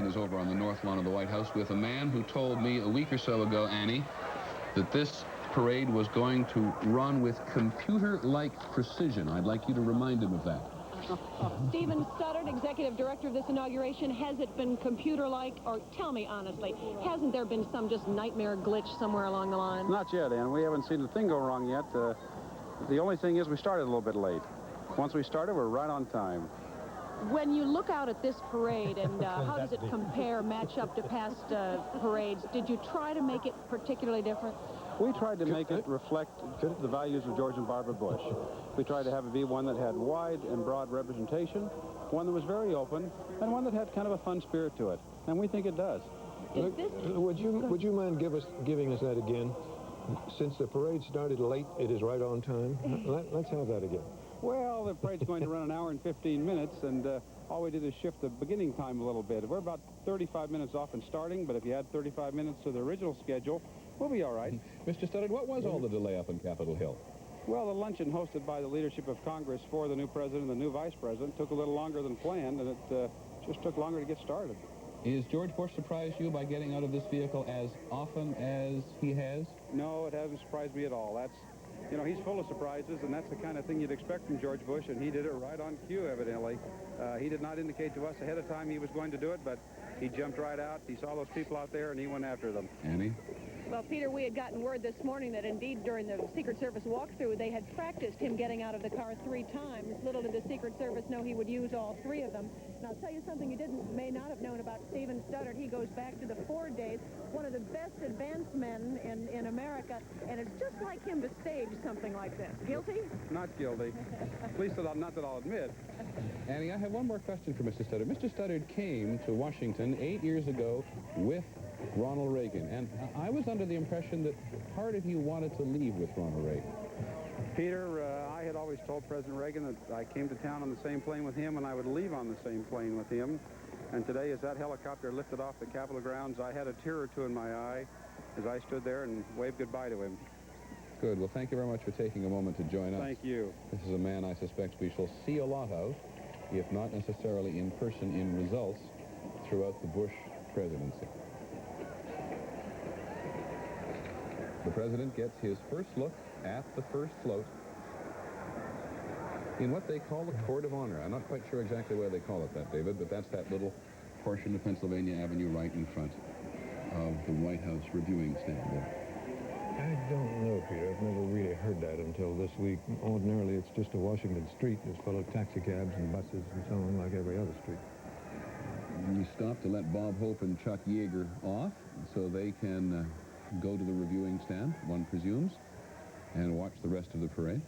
inauguration is over on the north lawn of the White House with a man who told me a week or so ago, Annie, that this parade was going to run with computer-like precision. I'd like you to remind him of that. Stephen Studdard, executive director of this inauguration, has it been computer-like, or tell me honestly, hasn't there been some just nightmare glitch somewhere along the line? Not yet, Ann. We haven't seen a thing go wrong yet. The only thing is we started a little bit late. Once we started, we're right on time. When you look out at this parade, and how does it compare, match up to past parades, did you try to make it particularly different? We tried to make it reflect the values of George and Barbara Bush. We tried to have it be one that had wide and broad representation, one that was very open, and one that had kind of a fun spirit to it. And we think it does. Would you mind giving us that again? Since the parade started late, it is right on time. Let's have that again. Well, the parade's going to run an hour and 15 minutes, and all we did is shift the beginning time a little bit. We're about 35 minutes off in starting, but if you add 35 minutes to the original schedule, we'll be all right. Mr. Studdard, what was all the delay up on Capitol Hill? Well, the luncheon hosted by the leadership of Congress for the new president and the new vice president took a little longer than planned, and it just took longer to get started. Is George Bush surprised you by getting out of this vehicle as often as he has? No, it hasn't surprised me at all. You know, he's full of surprises, and that's the kind of thing you'd expect from George Bush, and he did it right on cue, evidently. He did not indicate to us ahead of time he was going to do it, but he jumped right out. He saw those people out there, and he went after them. Annie? Well, Peter, we had gotten word this morning that indeed during the Secret Service walkthrough, they had practiced him getting out of the car 3 times. Little did the Secret Service know he would use all 3 of them. And I'll tell you something you may not have known about Stephen Studdard. He goes back to the Ford days, one of the best advanced men in America, and it's just like him to stage something like this. Guilty? Not guilty. At least not that I'll admit. Annie, I have one more question for Mr. Studdard. Mr. Studdard came to Washington 8 years ago with Ronald Reagan, and I was under the impression that part of you wanted to leave with Ronald Reagan. Peter, I had always told President Reagan that I came to town on the same plane with him and I would leave on the same plane with him. And today, as that helicopter lifted off the Capitol grounds, I had a tear or two in my eye as I stood there and waved goodbye to him. Good. Well, thank you very much for taking a moment to join us. Thank you. This is a man I suspect we shall see a lot of, if not necessarily in person in results, throughout the Bush presidency. The president gets his first look at the first float in what they call the Court of Honor. I'm not quite sure exactly where they call it that, David, but that's that little portion of Pennsylvania Avenue right in front of the White House reviewing stand there. I don't know, Peter. I've never really heard that until this week. Ordinarily, it's just a Washington street that's full of taxicabs and buses and so on, like every other street. We stopped to let Bob Hope and Chuck Yeager off so they can go to the reviewing stand, one presumes, and watch the rest of the parade.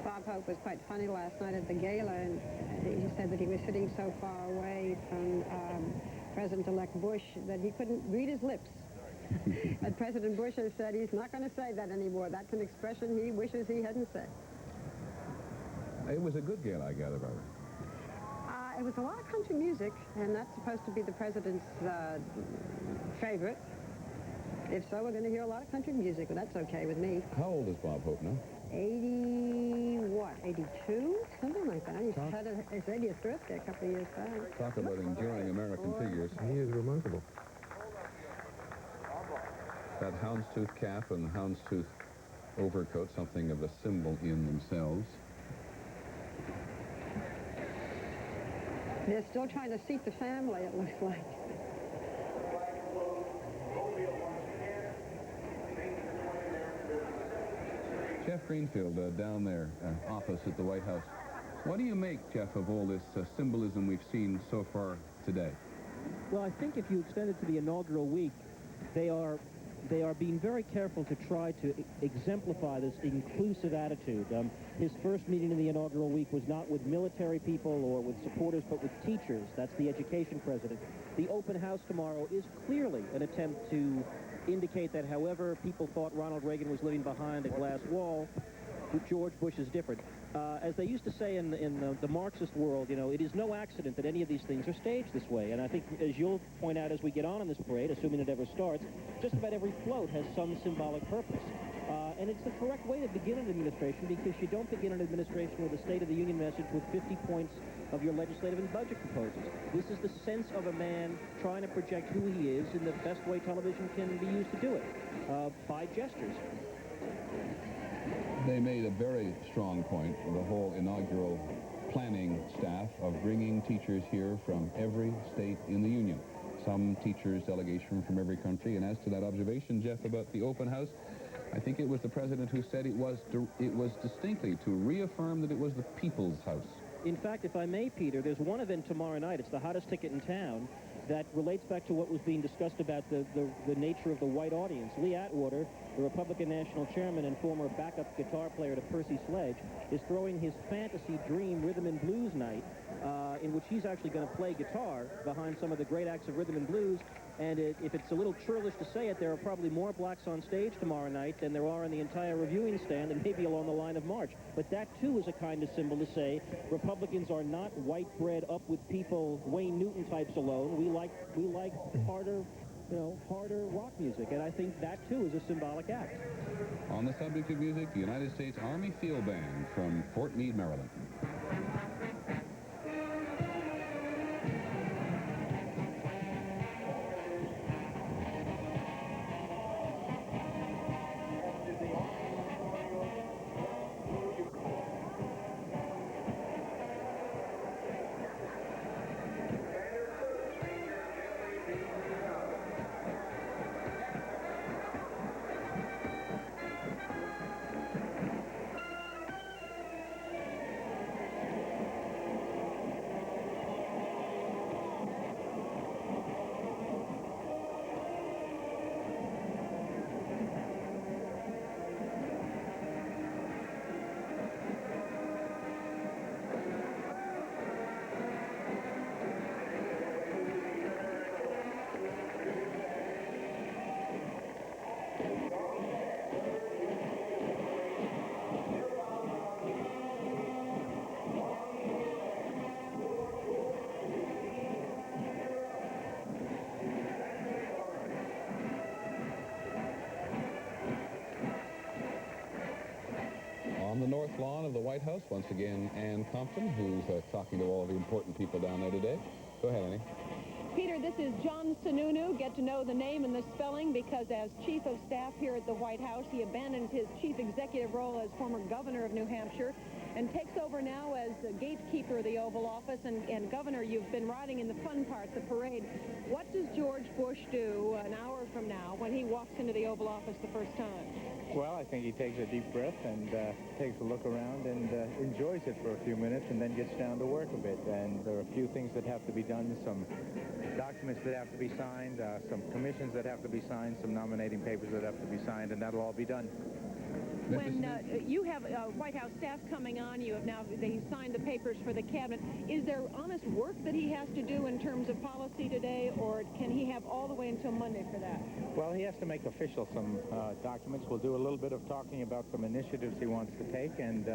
Bob Hope was quite funny last night at the gala, and he said that he was sitting so far away from President-elect Bush that he couldn't read his lips. And President Bush has said he's not going to say that anymore. That's an expression he wishes he hadn't said. It was a good gala, I gather, Barbara. It was a lot of country music, and that's supposed to be the president's favorite. If so, we're going to hear a lot of country music, but that's okay with me. How old is Bob Hope now? 82? Something like that. He had his 80th birthday a couple of years back. Talk about enduring American figures. He is remarkable. That houndstooth cap and houndstooth overcoat, something of a symbol in themselves. They're still trying to seat the family, it looks like. Jeff Greenfield down there, office at the White House. What do you make, Jeff, of all this symbolism we've seen so far today? Well, I think if you extend it to the inaugural week, they are being very careful to try to exemplify this inclusive attitude. His first meeting in the inaugural week was not with military people or with supporters, but with teachers. That's the education president. The open house tomorrow is clearly an attempt to indicate that however people thought Ronald Reagan was living behind a glass wall, George Bush is different. As they used to say in the Marxist world, you know, it is no accident that any of these things are staged this way. And I think, as you'll point out as we get on in this parade, assuming it ever starts, just about every float has some symbolic purpose. And it's the correct way to begin an administration, because you don't begin an administration with a State of the Union message with 50 points of your legislative and budget proposals. This is the sense of a man trying to project who he is in the best way television can be used to do it, by gestures. They made a very strong point, the whole inaugural planning staff, of bringing teachers here from every state in the Union. Some teachers delegation from every country. And as to that observation, Jeff, about the open house, I think it was the president who said it was distinctly to reaffirm that it was the people's house. In fact, if I may, Peter, there's one event tomorrow night. It's the hottest ticket in town that relates back to what was being discussed about the nature of the white audience. Lee Atwater, the Republican National Chairman and former backup guitar player to Percy Sledge, is throwing his Fantasy Dream Rhythm and Blues night, in which he's actually going to play guitar behind some of the great acts of rhythm and blues. And if it's a little churlish to say it, there are probably more blacks on stage tomorrow night than there are in the entire reviewing stand, and maybe along the line of march. But that, too, is a kind of symbol to say Republicans are not white bread up with people, Wayne Newton types alone. We like harder, harder rock music, and I think that, too, is a symbolic act. On the subject of music, the United States Army Field Band from Fort Meade, Maryland. On the north lawn of the White House, once again, Ann Compton, who's talking to all the important people down there today. Go ahead, Annie. Peter, this is John Sununu. Get to know the name and the spelling, because as chief of staff here at the White House, he abandoned his chief executive role as former governor of New Hampshire and takes over now as the gatekeeper of the Oval Office. And Governor, you've been riding in the fun part, the parade. What does George Bush do an hour from now when he walks into the Oval Office the first time? Well, I think he takes a deep breath and takes a look around and enjoys it for a few minutes and then gets down to work a bit. And there are a few things that have to be done, some documents that have to be signed, some commissions that have to be signed, some nominating papers that have to be signed, and that'll all be done. When you have White House staff coming on, you have now, they signed the papers for the cabinet. Is there honest work that he has to do in terms of policy today, or can he have all the way until Monday for that? Well, he has to make official some documents. We'll do a little bit of talking about some initiatives he wants to take, and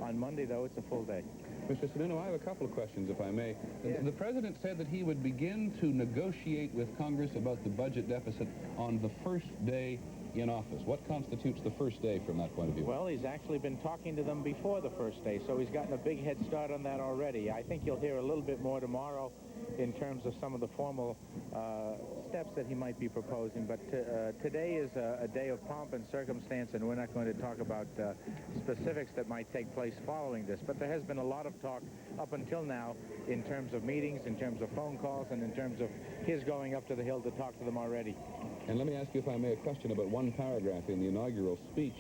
on Monday, though, it's a full day. Mr. Sununu, I have a couple of questions, if I may. Yes. The president said that he would begin to negotiate with Congress about the budget deficit on the first day in office. What constitutes the first day from that point of view? Well, he's actually been talking to them before the first day, so he's gotten a big head start on that already. I think you'll hear a little bit more tomorrow in terms of some of the formal steps that he might be proposing. But today is a day of pomp and circumstance, and we're not going to talk about specifics that might take place following this. But there has been a lot of talk up until now in terms of meetings, in terms of phone calls, and in terms of his going up to the Hill to talk to them already. And let me ask you, if I may, a question about one paragraph in the inaugural speech.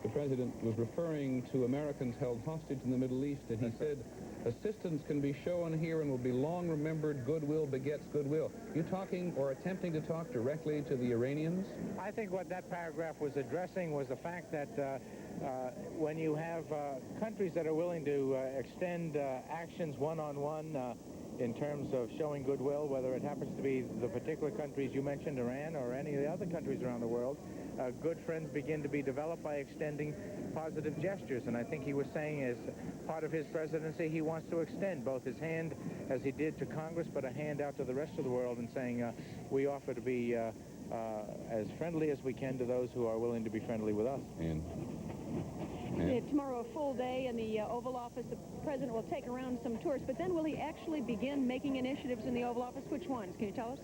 The president was referring to Americans held hostage in the Middle East, and he said, assistance can be shown here and will be long remembered. Goodwill begets goodwill. You talking or attempting to talk directly to the Iranians? I think what that paragraph was addressing was the fact that when you have countries that are willing to extend actions one-on-one in terms of showing goodwill, whether it happens to be the particular countries you mentioned, Iran, or any of the other countries around the world, good friends begin to be developed by extending positive gestures. And I think he was saying, as part of his presidency, he wants to extend both his hand, as he did to Congress, but a hand out to the rest of the world, and saying we offer to be as friendly as we can to those who are willing to be friendly with us. And Tomorrow, a full day in the Oval Office. The president will take around some tourists, but then will he actually begin making initiatives in the Oval Office? Which ones? Can you tell us?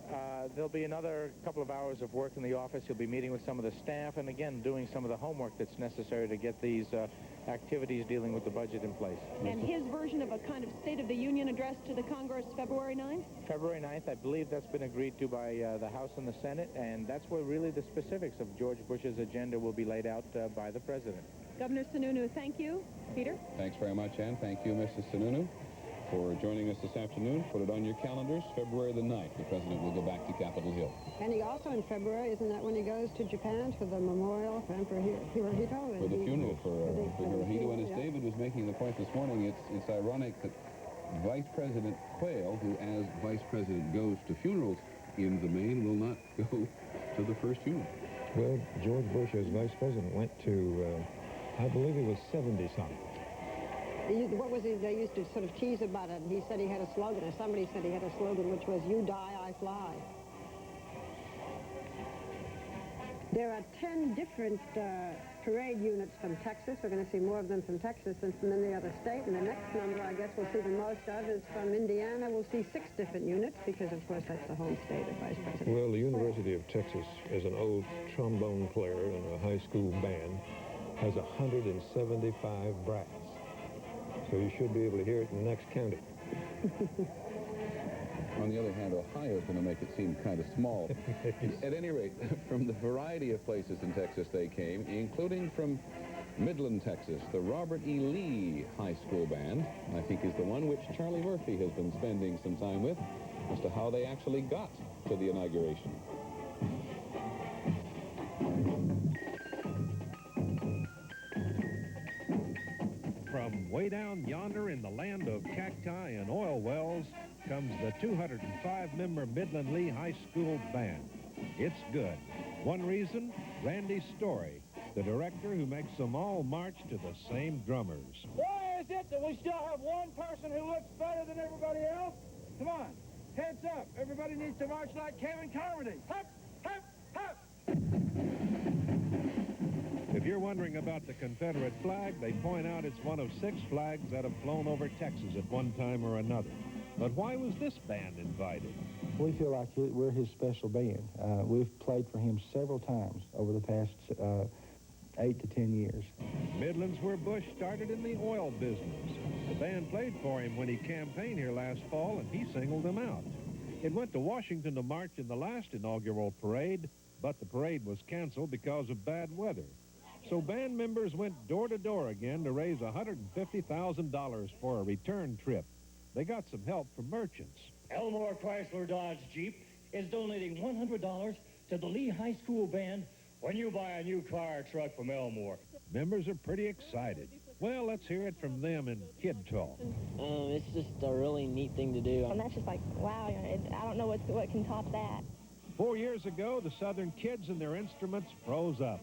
There'll be another couple of hours of work in the office. He'll be meeting with some of the staff and, again, doing some of the homework that's necessary to get these activities dealing with the budget in place. And his version of a kind of State of the Union address to the Congress February 9th? February 9th, I believe that's been agreed to by the House and the Senate, and that's where really the specifics of George Bush's agenda will be laid out by the president. Governor Sununu, thank you. Peter? Thanks very much, Ann. Thank you, Mrs. Sununu, for joining us this afternoon. Put it on your calendars. February the 9th, the president will go back to Capitol Hill. And he also, in February, isn't that when he goes to Japan for the memorial for Emperor Hirohito? For the funeral for Hirohito. And as yeah. David was making the point this morning, it's ironic that Vice President Quayle, who as Vice President goes to funerals in the main, will not go to the first funeral. Well, George Bush, as vice president, went to, I believe he was 70-something. What was he? They used to sort of tease about it. He said he had a slogan, or somebody said he had a slogan, which was, "You die, I fly." There are 10 different parade units from Texas. We're going to see more of them from Texas than from any other state. And the next number, I guess, we'll see the most of is from Indiana. We'll see 6 different units because, of course, that's the home state of Vice President. Well, the University of Texas, as an old trombone player in a high school band, has 175 brats. So you should be able to hear it in the next county. On the other hand, Ohio is going to make it seem kind of small. At any rate, from the variety of places in Texas they came, including from Midland, Texas, the Robert E. Lee High School Band, I think, is the one which Charlie Murphy has been spending some time with as to how they actually got to the inauguration. From way down yonder in the land of cacti and oil wells comes the 205-member Midland Lee High School Band. It's good. One reason, Randy Story, the director who makes them all march to the same drummers. Why is it that we still have one person who looks better than everybody else? Come on, heads up. Everybody needs to march like Kevin Carmody. Hop, hop, hop. If you're wondering about the Confederate flag, they point out it's one of 6 flags that have flown over Texas at one time or another. But why was this band invited? We feel like we're his special band. We've played for him several times over the past 8 to 10 years. Midland's where Bush started in the oil business. The band played for him when he campaigned here last fall, and he singled them out. It went to Washington to march in the last inaugural parade, but the parade was canceled because of bad weather. So band members went door to door again to raise $150,000 for a return trip. They got some help from merchants. Elmore Chrysler Dodge Jeep is donating $100 to the Lee High School Band when you buy a new car or truck from Elmore. Members are pretty excited. Well, let's hear it from them in Kid Talk. It's just a really neat thing to do. And that's just like, wow, I don't know what can top that. 4 years ago, the Southern kids and their instruments froze up.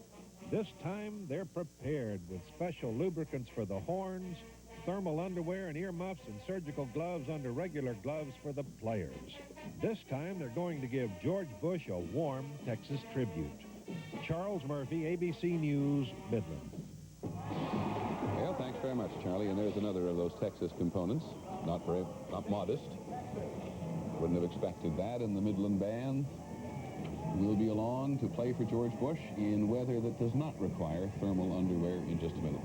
This time, they're prepared with special lubricants for the horns, thermal underwear and earmuffs, and surgical gloves under regular gloves for the players. This time, they're going to give George Bush a warm Texas tribute. Charles Murphy, ABC News, Midland. Well, thanks very much, Charlie. And there's another of those Texas components. Not modest. Wouldn't have expected that in the Midland Band. We'll be along to play for George Bush in weather that does not require thermal underwear in just a minute.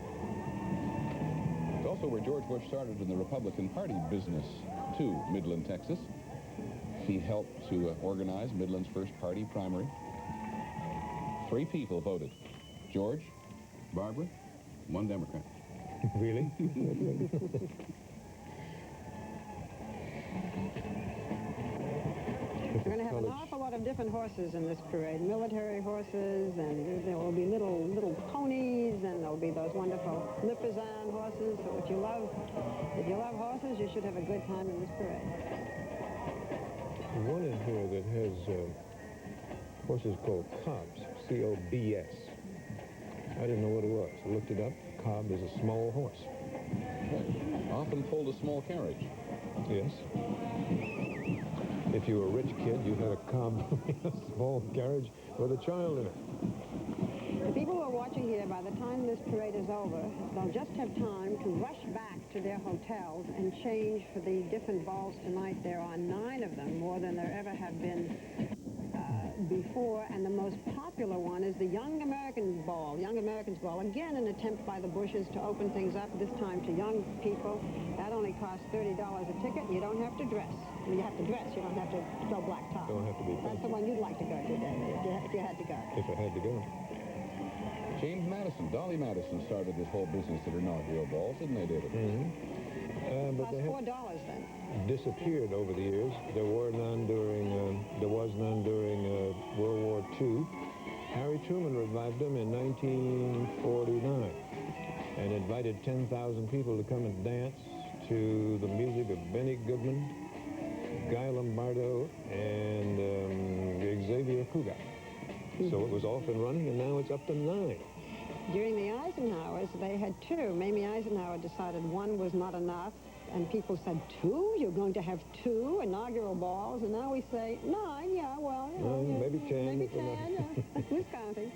It's also where George Bush started in the Republican Party business, too, Midland, Texas. He helped to organize Midland's first party primary. 3 people voted. George, Barbara, 1 Democrat. Really? We're going to have an awful lot of different horses in this parade. Military horses, and there will be little ponies, and there'll be those wonderful Lipizzan horses. So if you love horses, you should have a good time in this parade. One in here that has horses called cobs, C-O-B-S. I didn't know what it was. I looked it up. Cob is a small horse. Often pulled a small carriage. Yes. If you were a rich kid, you had a cob, a small carriage with a child in it. The people who are watching here, by the time this parade is over, they'll just have time to rush back to their hotels and change for the different balls tonight. There are 9 of them, more than there ever have been before, and the most popular one is the Young Americans Ball. Again, an attempt by the Bushes to open things up, this time to young people. That only costs $30 a ticket. You don't have to dress. I mean, you have to dress. You don't have to go black top. Don't have to be. That's the one you'd like to go to, David, if you had to go. If I had to go. James Madison, Dolly Madison started this whole business at inaugural balls, didn't they, David? But they $4 have then. disappeared over the years. There was none during World War II. Harry Truman revived them in 1949 and invited 10,000 people to come and dance to the music of Benny Goodman, Guy Lombardo, and Xavier Cugat. So it was off and running, and now it's up to 9. During the Eisenhowers, they had 2. Mamie Eisenhower decided 1 was not enough, and people said, 2? You're going to have 2 inaugural balls? And now we say, 9, yeah, well, you know, maybe 10. Maybe 10, yeah. Who's counting?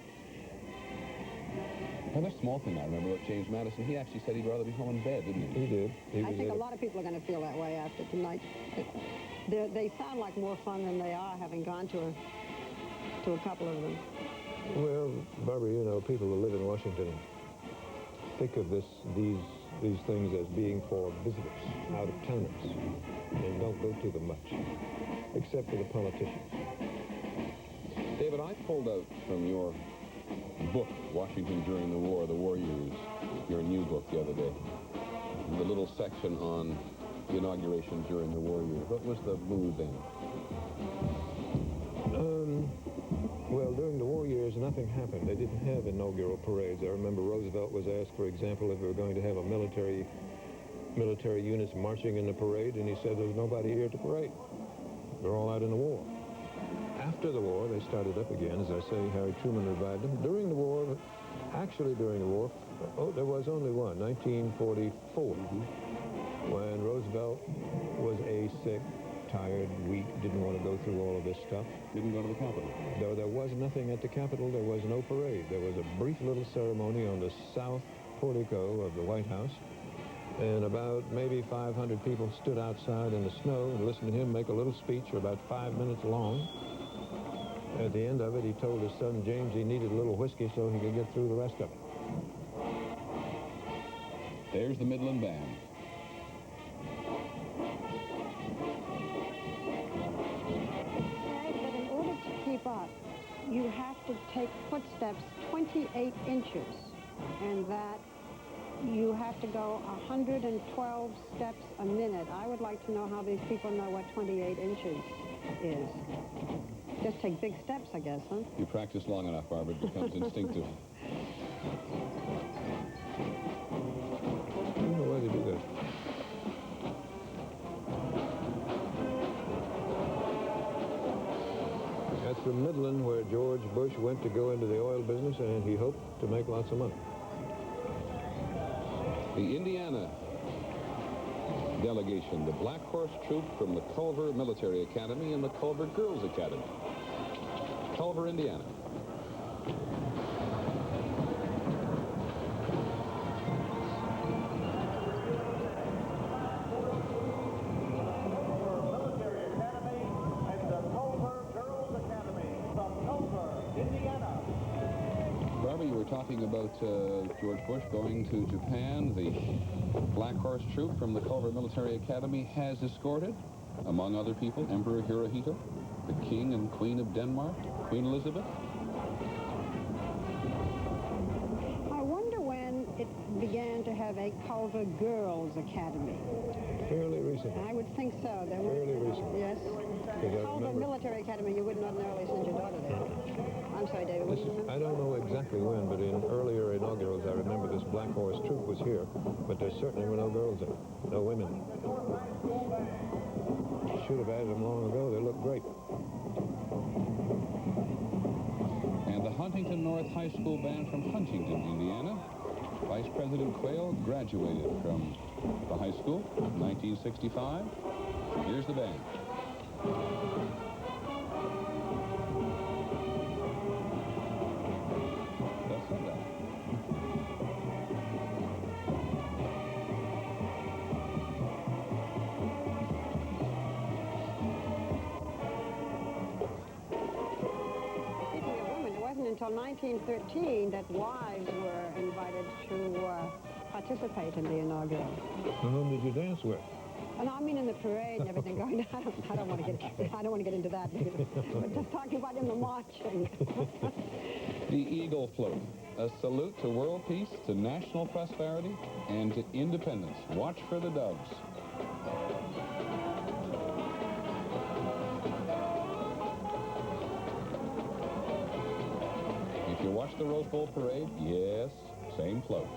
Another small thing I remember about James Madison, he actually said he'd rather be home in bed, didn't he? He did. I think a lot of people are going to feel that way after tonight. They sound like more fun than they are, having gone to a couple of them. Well, Barbara, you know, people who live in Washington think of these things as being for visitors, out-of-towners, and don't go to them much, except for the politicians. David, I pulled out from your book, Washington During the War Years, your new book the other day, the little section on the inauguration during the war years. What was the mood then? Well, during the war years, nothing happened. They didn't have inaugural parades. I remember Roosevelt was asked, for example, if we were going to have a military units marching in the parade, and he said, there's nobody here to parade. They're all out in the war. After the war, they started up again. As I say, Harry Truman revived them. During the war, there was only one, 1944, when Roosevelt was sick, tired, weak, didn't want to go through all of this stuff. Didn't go to the Capitol. There was nothing at the Capitol. There was no parade. There was a brief little ceremony on the south portico of the White House, and about maybe 500 people stood outside in the snow and listened to him make a little speech about 5 minutes long. At the end of it, he told his son James he needed a little whiskey so he could get through the rest of it. There's the Midland Band. Up, you have to take footsteps 28 inches, and that you have to go 112 steps a minute. I would like to know how these people know what 28 inches is. Just take big steps, I guess, huh? You practice long enough, Barbara, it becomes instinctive. I don't know why they do that. That's the Midland where George Bush went to go into the oil business, and he hoped to make lots of money. The Indiana delegation, the Black Horse Troop from the Culver Military Academy and the Culver Girls Academy. Culver, Indiana. You were talking about George Bush going to Japan. The Black Horse Troop from the Culver Military Academy has escorted, among other people, Emperor Hirohito, the King and Queen of Denmark, Queen Elizabeth. I wonder when it began to have a Culver Girls Academy. Fairly recently. I would think so. Fairly recently. Yes. Culver Military Academy, you wouldn't ordinarily send your daughter there. I'm sorry, David. I don't know exactly when, but in earlier inaugurals, I remember this Black Horse Troop was here, but there certainly were no girls in it, no women. Should have added them long ago. They look great. And the Huntington North High School Band from Huntington, Indiana. Vice President Quayle graduated from the high school in 1965. Here's the band. The until 1913 that wives were invited to participate in the inaugural. And whom did you dance with? And I mean in the parade and everything going on. I don't want to get into that. We're just talking about in the marching. The Eagle Float, a salute to world peace, to national prosperity, and to independence. Watch for the doves. If you watch the Rose Bowl parade, yes, same float.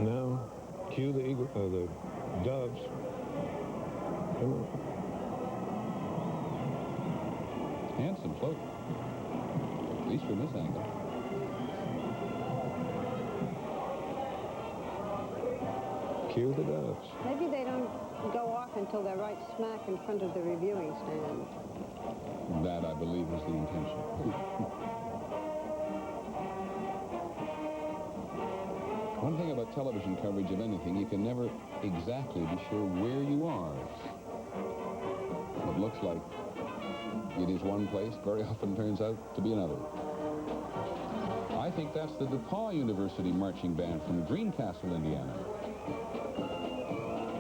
Now, cue the eagle, the doves. Come on. Handsome float, at least from this angle. Cue the doves. Maybe they don't go off until they're right smack in front of the reviewing stand. That, I believe, is the intention. One thing about television coverage of anything, you can never exactly be sure where you are. It looks like it is one place, very often turns out to be another. I think that's the DePaul University Marching Band from Greencastle, Indiana.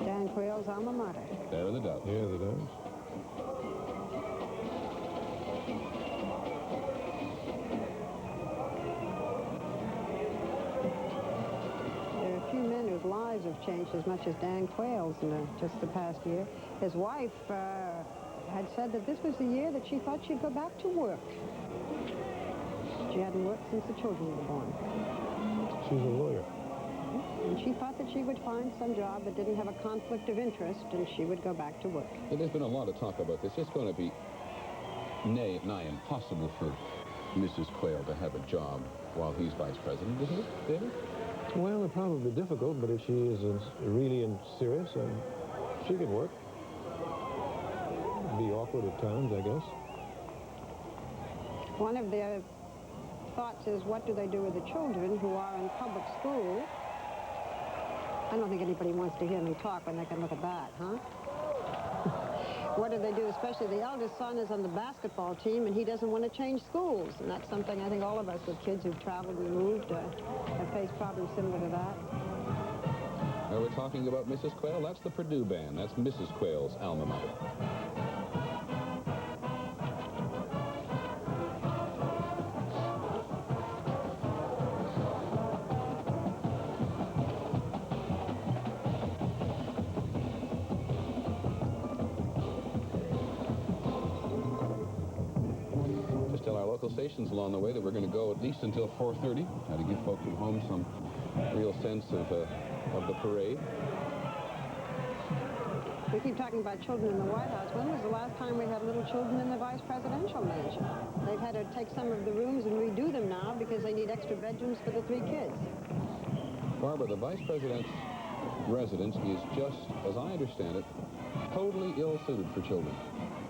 Dan Quayle's alma mater. There are the doves. Yeah, the doves. Lives have changed as much as Dan Quayle's in just the past year. His wife had said that this was the year that she thought she'd go back to work. She hadn't worked since the children were born. She's a lawyer. And she thought that she would find some job that didn't have a conflict of interest, and she would go back to work. Well, there's been a lot of talk about this. It's going to be nigh impossible for Mrs. Quayle to have a job while he's vice president, isn't it, David? Well, it's probably difficult, but if she is really serious, she can work. Be awkward at times, I guess. One of their thoughts is, what do they do with the children who are in public school? I don't think anybody wants to hear me talk when they can look at that, huh? What do they do? Especially the eldest son is on the basketball team, and he doesn't want to change schools. And that's something I think all of us with kids who've traveled and moved have faced problems similar to that. Now we're talking about Mrs. Quayle. That's the Purdue band. That's Mrs. Quayle's alma mater. Stations along the way that we're going to go at least until 4:30. Now to give folks at home some real sense of the parade. We keep talking about children in the White House. When was the last time we had little children in the vice presidential mansion? They've had to take some of the rooms and redo them now because they need extra bedrooms for the 3 kids. Barbara, the vice president's residence is just, as I understand it, totally ill-suited for children.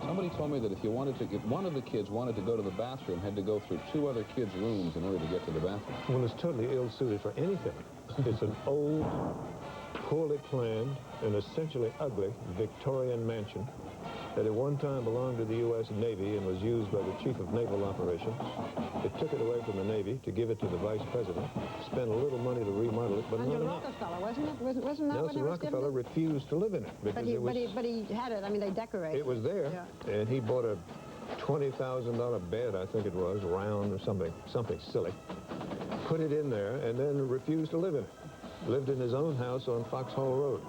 Somebody told me that if one of the kids wanted to go to the bathroom, had to go through 2 other kids' rooms in order to get to the bathroom. Well, it's totally ill-suited for anything. It's an old, poorly planned, and essentially ugly Victorian mansion that at one time belonged to the U.S. Navy and was used by the Chief of Naval Operations. They took it away from the Navy to give it to the Vice President, spent a little money to remodel it, but not enough. Rockefeller, wasn't it? Wasn't that Nelson when Rockefeller refused to live in it because but he had it. I mean, they decorated it. It was there, yeah. And he bought a $20,000 bed, I think it was, round or something silly. Put it in there and then refused to live in it. Lived in his own house on Foxhall Road.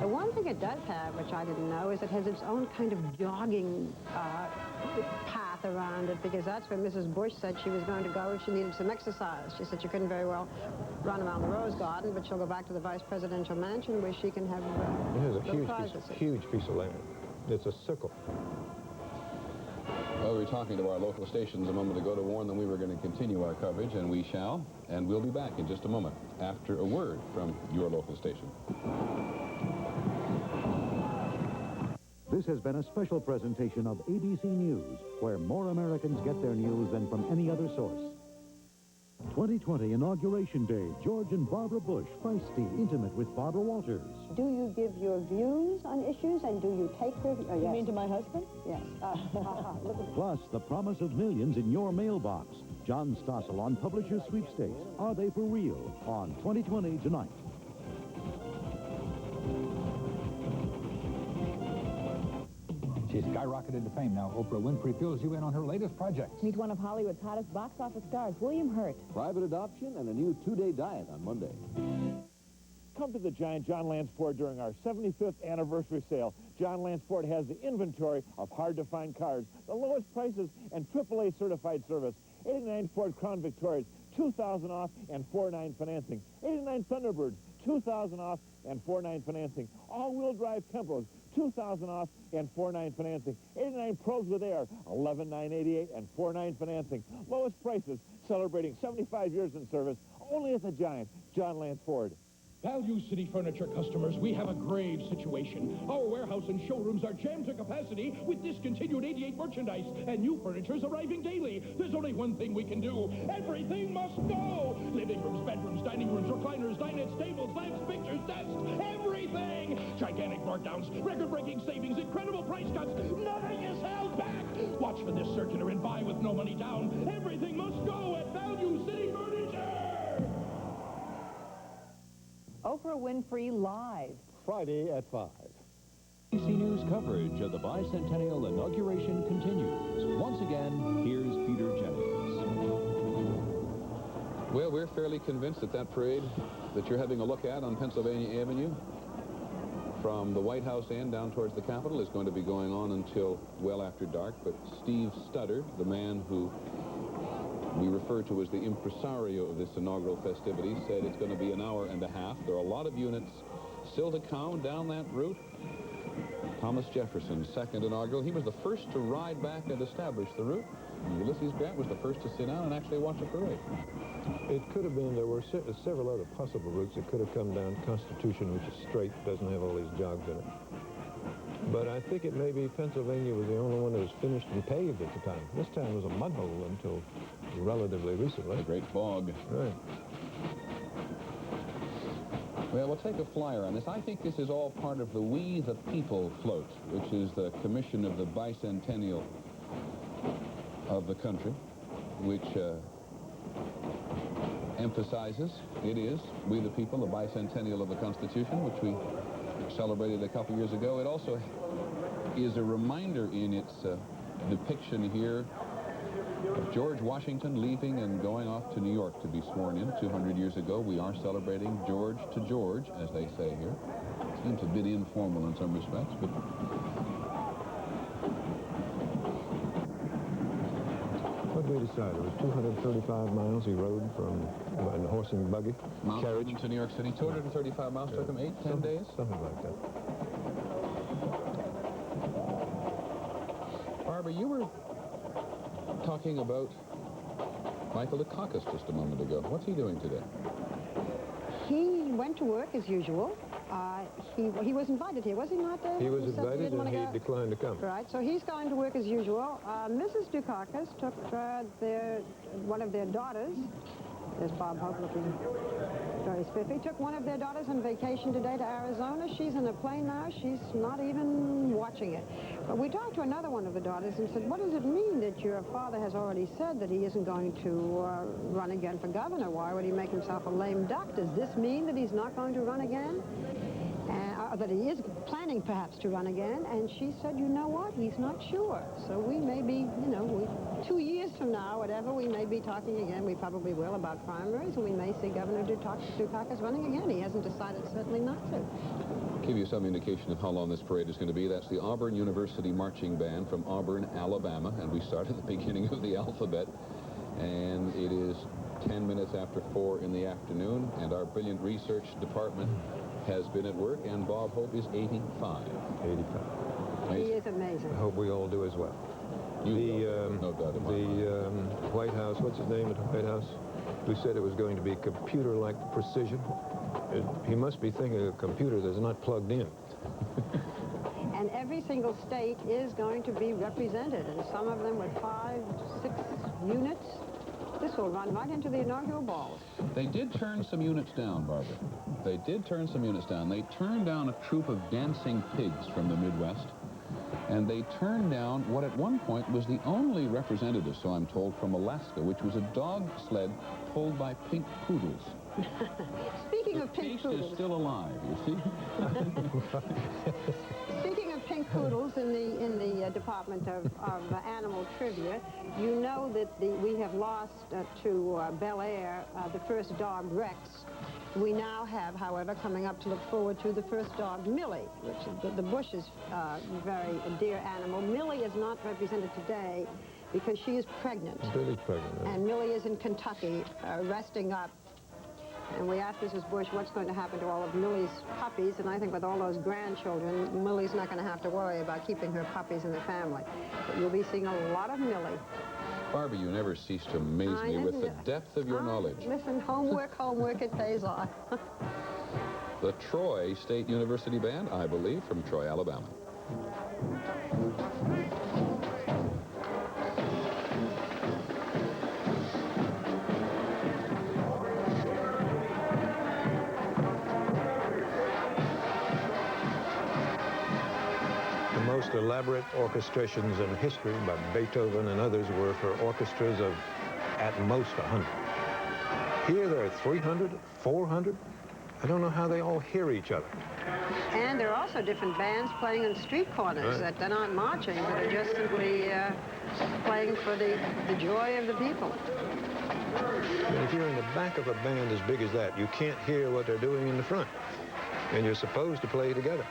The one thing it does have, which I didn't know, is it has its own kind of jogging path around it, because that's where Mrs. Bush said she was going to go if she needed some exercise. She said she couldn't very well run around the Rose Garden, but she'll go back to the vice presidential mansion where she can have it has a huge piece of land. It's a circle. Well, we were talking to our local stations a moment ago to warn them we were going to continue our coverage, and we shall. And we'll be back in just a moment after a word from your local station. This has been a special presentation of ABC News, where more Americans get their news than from any other source. 2020 Inauguration Day, George and Barbara Bush, feisty, intimate with Barbara Walters. Do you give your views on issues, and do you take her... You yes. mean to my husband? Yes. Look at Plus, the promise of millions in your mailbox. John Stossel on Publisher's Sweepstakes. Are they for real? On 2020 tonight. She's skyrocketed to fame now. Oprah Winfrey fills you in on her latest project. Meet one of Hollywood's hottest box office stars, William Hurt. Private adoption and a new 2-day diet on Monday. Come to the giant John Lance Ford during our 75th anniversary sale. John Lance Ford has the inventory of hard-to-find cars, the lowest prices, and AAA certified service. 89 Ford Crown Victorias, $2,000 off and 4.9 financing. 89 Thunderbirds, $2,000 off and 4.9 financing. All-wheel drive Tempos, $2,000 off and 4.9 financing. 89 Pros with Air, $11,988 and 4.9 financing. Lowest prices, celebrating 75 years in service, only at the giant John Lance Ford. Value City Furniture customers, we have a grave situation. Our warehouse and showrooms are jammed to capacity with discontinued 88 merchandise, and new furniture's arriving daily. There's only one thing we can do. Everything must go! Living rooms, bedrooms, dining rooms, recliners, dinettes, tables, lamps, pictures, desks, everything! Gigantic markdowns, record-breaking savings, incredible price cuts. Nothing is held back! Watch for this circular and buy with no money down. Everything must go at Value City Furniture! Oprah Winfrey Live. Friday at 5. ABC News coverage of the bicentennial inauguration continues. Once again, here's Peter Jennings. Well, we're fairly convinced that that parade that you're having a look at on Pennsylvania Avenue from the White House end down towards the Capitol is going to be going on until well after dark. But Steve Studdard, the man who we refer to as the impresario of this inaugural festivity, said it's going to be an hour and a half. There are a lot of units still to come down that route. Thomas Jefferson, second inaugural. He was the first to ride back and establish the route. And Ulysses Grant was the first to sit down and actually watch a parade. It could have been, there were several other possible routes. It could have come down Constitution, which is straight, doesn't have all these jogs in it. But I think it may be Pennsylvania was the only one that was finished and paved at the time. This time was a mud hole until relatively recently. A great bog. Right. Well, we'll take a flyer on this. I think this is all part of the We the People float, which is the commission of the bicentennial of the country, which emphasizes, it is, We the People, the bicentennial of the Constitution, which we celebrated a couple years ago. It also is a reminder in its depiction here of George Washington leaving and going off to New York to be sworn in 200 years ago. We are celebrating George to George, as they say here. Seems a bit informal in some respects, but what did we decide? It was 235 miles he rode from in a horse and buggy. Carriage to New York City, 235 miles, took him 10 days? Something like that. Barbara, you were talking about Michael Dukakis just a moment ago. What's he doing today? He went to work as usual. He was invited here, was he not? He was invited and he declined to come. Right, so he's going to work as usual. Mrs. Dukakis took one of their daughters. There's Bob Hope looking very spiffy. Took one of their daughters on vacation today to Arizona. She's in a plane now. She's not even watching it. But we talked to another one of the daughters and said, what does it mean that your father has already said that he isn't going to run again for governor? Why would he make himself a lame duck? Does this mean that he's not going to run again? That he is planning perhaps to run again? And she said, you know what? He's not sure. So we may be, 2 years from now, whatever, we may be talking again. We probably will about primaries, and we may see Governor Dukakis running again. He hasn't decided certainly not to. Give you some indication of how long this parade is going to be. That's the Auburn University Marching Band from Auburn, Alabama, and we start at the beginning of the alphabet. And it is 10 minutes after 4 in the afternoon, and our brilliant research department has been at work, and Bob Hope is 85. 85. He is amazing. I hope we all do as well. No doubt about it. The White House, what's his name at the White House? Who said it was going to be computer-like precision. He must be thinking of a computer that's not plugged in. And every single state is going to be represented, and some of them with 5, 6 units. This will run right into the inaugural balls. They did turn some units down, Barbara. They did turn some units down. They turned down a troop of dancing pigs from the Midwest, and they turned down what at one point was the only representative, so I'm told, from Alaska, which was a dog sled pulled by pink poodles. Speaking of pink poodles... The taste is still alive, you see? Speaking of pink poodles in the Department of Animal Trivia, you know that we have lost to Bel Air the first dog, Rex. We now have, however, coming up to look forward to the first dog, Millie, which is the Bush's very dear animal. Millie is not represented today because she is pregnant. Billy's pregnant. And Millie is in Kentucky resting up. And we asked Mrs. Bush what's going to happen to all of Millie's puppies, and I think with all those grandchildren, Millie's not going to have to worry about keeping her puppies in the family. But you'll be seeing a lot of Millie. Barbara, you never cease to amaze me with the depth of your knowledge. Listen, homework, it pays off. The Troy State University Band, I believe, from Troy, Alabama. The most elaborate orchestrations in history by Beethoven and others were for orchestras of at most 100. Here there are 300, 400. I don't know how they all hear each other. And there are also different bands playing in street corners that they're not marching, but are just simply playing for the joy of the people. And if you're in the back of a band as big as that, you can't hear what they're doing in the front. And you're supposed to play together.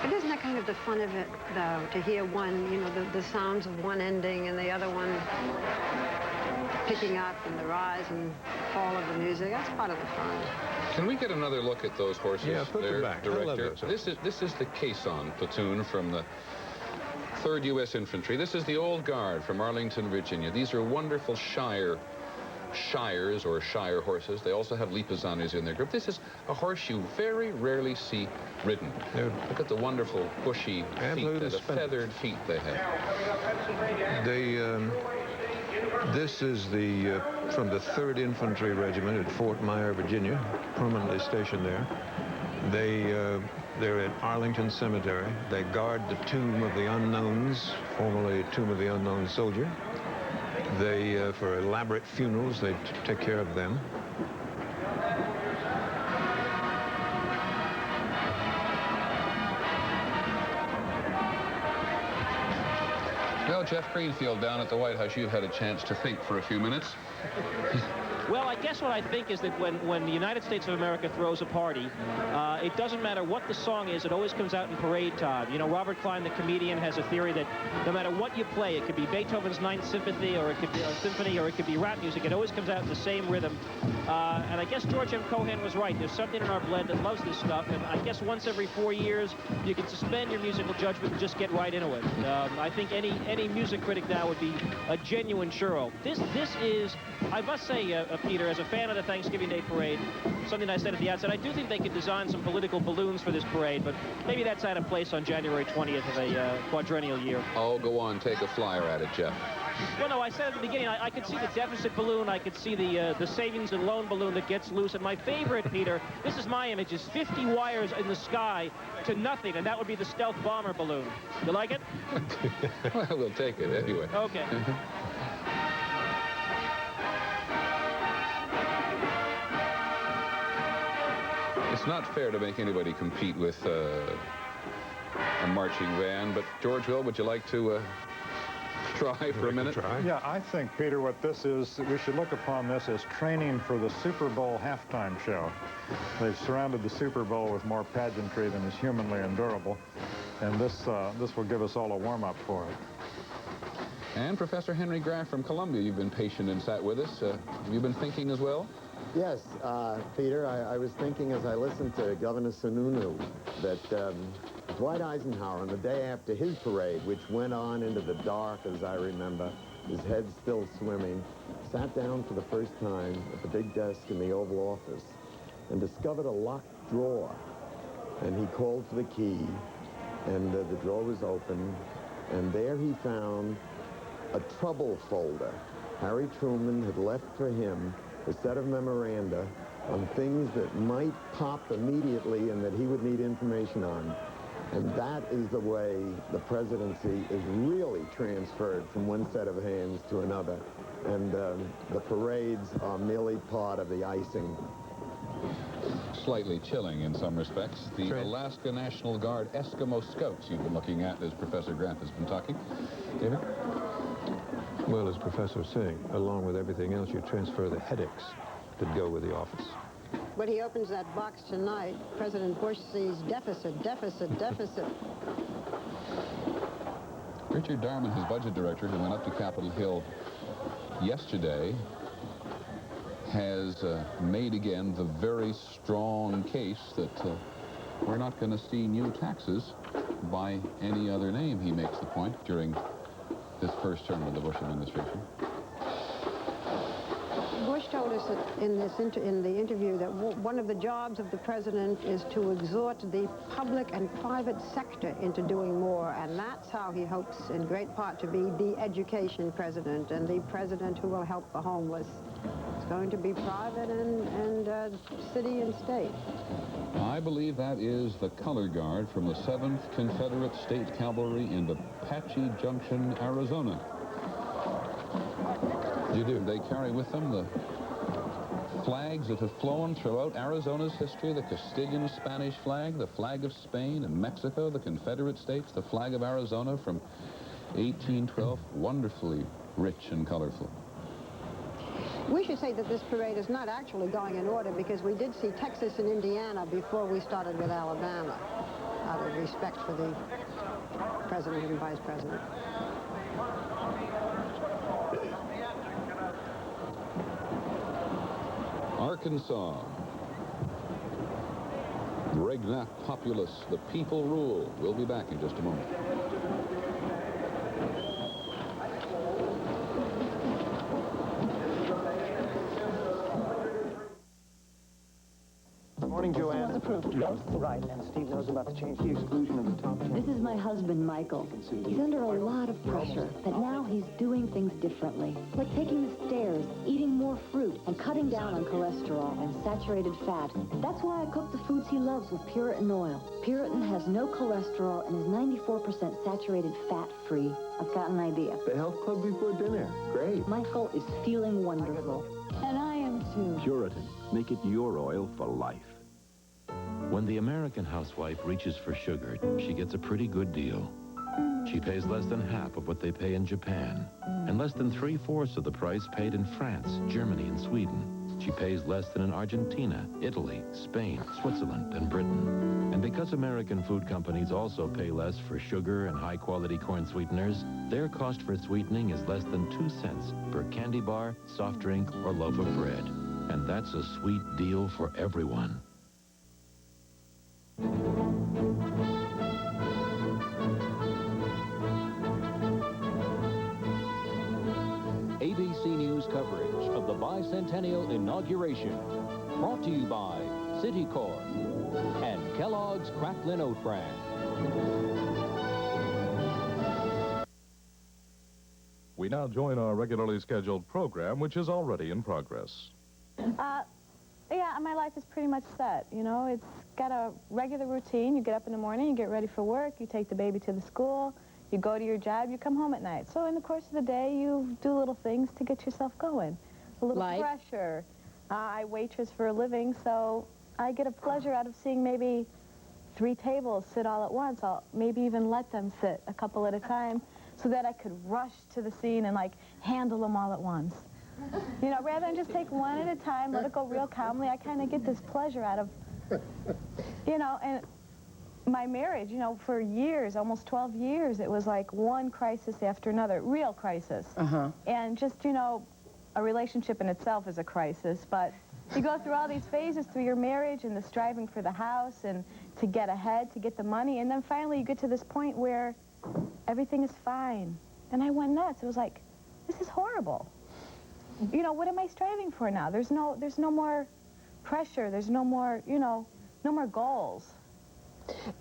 But isn't that kind of the fun of it, though, to hear one, you know, the sounds of one ending and the other one picking up, and the rise and fall of the music? That's part of the fun. Can we get another look at those horses? Yeah, put them back. Director. This is the Caisson platoon from the 3rd U.S. Infantry. This is the Old Guard from Arlington, Virginia. These are wonderful shires or shire horses. They also have Lipizzani's in their group. This is a horse you very rarely see ridden. Look at the wonderful bushy feet, the feathered feet they have. This is from the 3rd Infantry Regiment at Fort Myer, Virginia, permanently stationed there. They're at Arlington Cemetery. They guard the Tomb of the Unknowns, formerly Tomb of the Unknown Soldier. They, for elaborate funerals, they take care of them. Well, Jeff Greenfield, down at the White House, you've had a chance to think for a few minutes. Well, I guess what I think is that when the United States of America throws a party, it doesn't matter what the song is, it always comes out in parade time. You know, Robert Klein, the comedian, has a theory that no matter what you play, it could be Beethoven's Ninth Symphony, or it could be a symphony, or it could be rap music, it always comes out in the same rhythm. And I guess George M. Cohan was right. There's something in our blood that loves this stuff, and I guess once every 4 years, you can suspend your musical judgment and just get right into it. I think any music critic now would be a genuine churro. This is, I must say, Peter, as a fan of the Thanksgiving Day Parade, something I said at the outset, I do think they could design some political balloons for this parade, but maybe that's out of place on January 20th of a quadrennial year. Oh, go on, take a flyer at it, Jeff. Well, no, I said at the beginning, I could see the deficit balloon, I could see the savings and loan balloon that gets loose, and my favorite, Peter, this is my image, is 50 wires in the sky to nothing, and that would be the stealth bomber balloon. You like it? Well, we'll take it anyway. Okay. It's not fair to make anybody compete with a marching band, but George Will, would you like to try for a minute? Yeah, I think, Peter, what this is, we should look upon this as training for the Super Bowl halftime show. They've surrounded the Super Bowl with more pageantry than is humanly endurable, and this will give us all a warm-up for it. And Professor Henry Graff from Columbia, you've been patient and sat with us. Have you been thinking as well? Yes, Peter, I was thinking as I listened to Governor Sununu that Dwight Eisenhower, on the day after his parade, which went on into the dark, as I remember, his head still swimming, sat down for the first time at the big desk in the Oval Office and discovered a locked drawer. And he called for the key, and the drawer was open, and there he found a trouble folder. Harry Truman had left for him a set of memoranda on things that might pop immediately and that he would need information on. And that is the way the presidency is really transferred from one set of hands to another. And the parades are merely part of the icing. Slightly chilling in some respects. The Alaska National Guard Eskimo Scouts you've been looking at as Professor Grant has been talking. David? Well, as Professor saying, along with everything else, you transfer the headaches that go with the office. When he opens that box tonight, President Bush sees deficit, deficit, deficit. Richard Darman, his budget director, who went up to Capitol Hill yesterday, has made again the very strong case that we're not going to see new taxes by any other name, he makes the point, during this first term of the Bush administration. Bush told us that in the interview that one of the jobs of the president is to exhort the public and private sector into doing more, and that's how he hopes in great part to be the education president and the president who will help the homeless. It's going to be private and city and state. I believe that is the color guard from the 7th Confederate State Cavalry in Apache Junction, Arizona. You do. They carry with them the flags that have flown throughout Arizona's history, the Castilian Spanish flag, the flag of Spain and Mexico, the Confederate States, the flag of Arizona from 1812, wonderfully rich and colorful. We should say that this parade is not actually going in order because we did see Texas and Indiana before we started with Alabama, out of respect for the president and vice president. Arkansas. Regnac populace, the people rule. We'll be back in just a moment. Morning, Joanne. Right, and Steve knows about the change, the exclusion of the top 10. This is my husband, Michael. He's under a lot of pressure, but now he's doing things differently. Like taking the stairs, eating more fruit, and cutting down on cholesterol and saturated fat. That's why I cook the foods he loves with Puritan oil. Puritan has no cholesterol and is 94% saturated fat-free. I've got an idea. The health club before dinner. Great. Michael is feeling wonderful. And I am too. Puritan. Make it your oil for life. When the American housewife reaches for sugar, she gets a pretty good deal. She pays less than half of what they pay in Japan, and less than 3/4 of the price paid in France, Germany, and Sweden. She pays less than in Argentina, Italy, Spain, Switzerland, and Britain. And because American food companies also pay less for sugar and high-quality corn sweeteners, their cost for sweetening is less than 2 cents per candy bar, soft drink, or loaf of bread. And that's a sweet deal for everyone. ABC News coverage of the bicentennial inauguration. Brought to you by Citicorp and Kellogg's Cracklin Oat Bran. We now join our regularly scheduled program, which is already in progress. Yeah, my life is pretty much set, you know. It's got a regular routine. You get up in the morning, you get ready for work, you take the baby to the school, you go to your job, you come home at night. So in the course of the day, you do little things to get yourself going. A little pressure. I waitress for a living, so I get a pleasure out of seeing maybe 3 tables sit all at once. I'll maybe even let them sit a couple at a time so that I could rush to the scene and, like, handle them all at once. You know, rather than just take one at a time, let it go real calmly, I kind of get this pleasure out of, you know, and my marriage, you know, for years, almost 12 years, it was like one crisis after another, real crisis. And just, you know, a relationship in itself is a crisis, but you go through all these phases through your marriage and the striving for the house and to get ahead, to get the money, and then finally you get to this point where everything is fine. And I went nuts. It was like, this is horrible. You know, what am I striving for now? There's no more pressure. There's no more, you know, no more goals.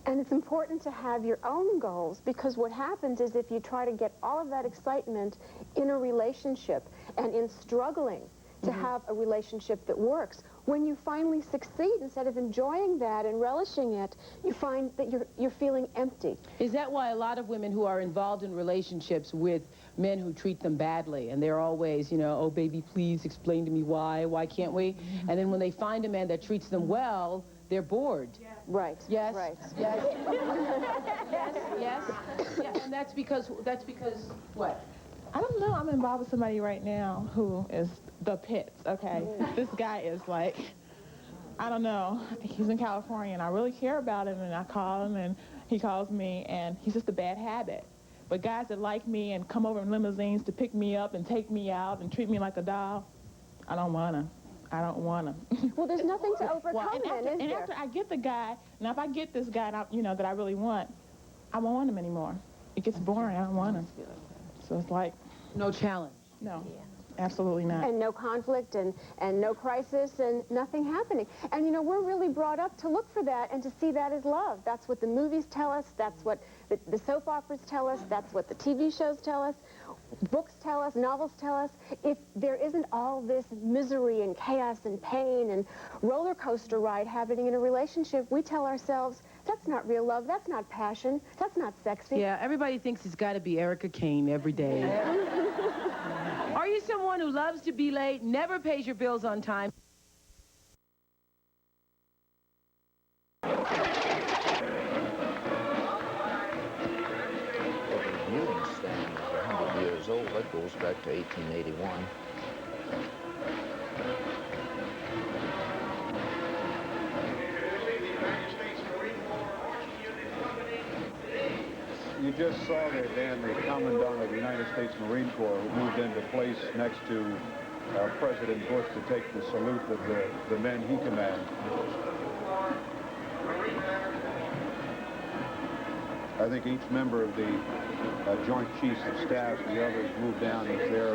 And it's important to have your own goals, because what happens is if you try to get all of that excitement in a relationship and in struggling to have a relationship that works, when you finally succeed, instead of enjoying that and relishing it, you find that you're feeling empty. Is that why a lot of women who are involved in relationships with men who treat them badly, and they're always, you know, oh baby, please explain to me why can't we? And then when they find a man that treats them well, they're bored. Right. Yes. Right. Yes. Yes. Yeah, and that's because what? I don't know. I'm involved with somebody right now who is the pits, okay? This guy is like, I don't know. He's in California, and I really care about him, and I call him, and he calls me, and he's just a bad habit. But guys that like me and come over in limousines to pick me up and take me out and treat me like a doll, I don't want to. I don't want to. Well, there's nothing to overcome and after I get the guy, now if I get this guy, that I really want, I won't want him anymore. It gets boring. I don't want him. So it's like... No challenge. No. Absolutely not. And no conflict and no crisis and nothing happening. And, you know, we're really brought up to look for that and to see that as love. That's what the movies tell us. That's what the soap operas tell us. That's what the TV shows tell us. Books tell us, novels tell us. If there isn't all this misery and chaos and pain and roller coaster ride happening in a relationship, we tell ourselves, that's not real love, that's not passion, that's not sexy. Yeah, everybody thinks it's got to be Erica Kane every day. Are you someone who loves to be late, never pays your bills on time? Years old. That goes back to 1881. You just saw there, Dan, the Commandant of the United States Marine Corps, who moved into place next to President Bush to take the salute of the men he commands. I think each member of the Joint Chiefs of Staff and the others moved down as their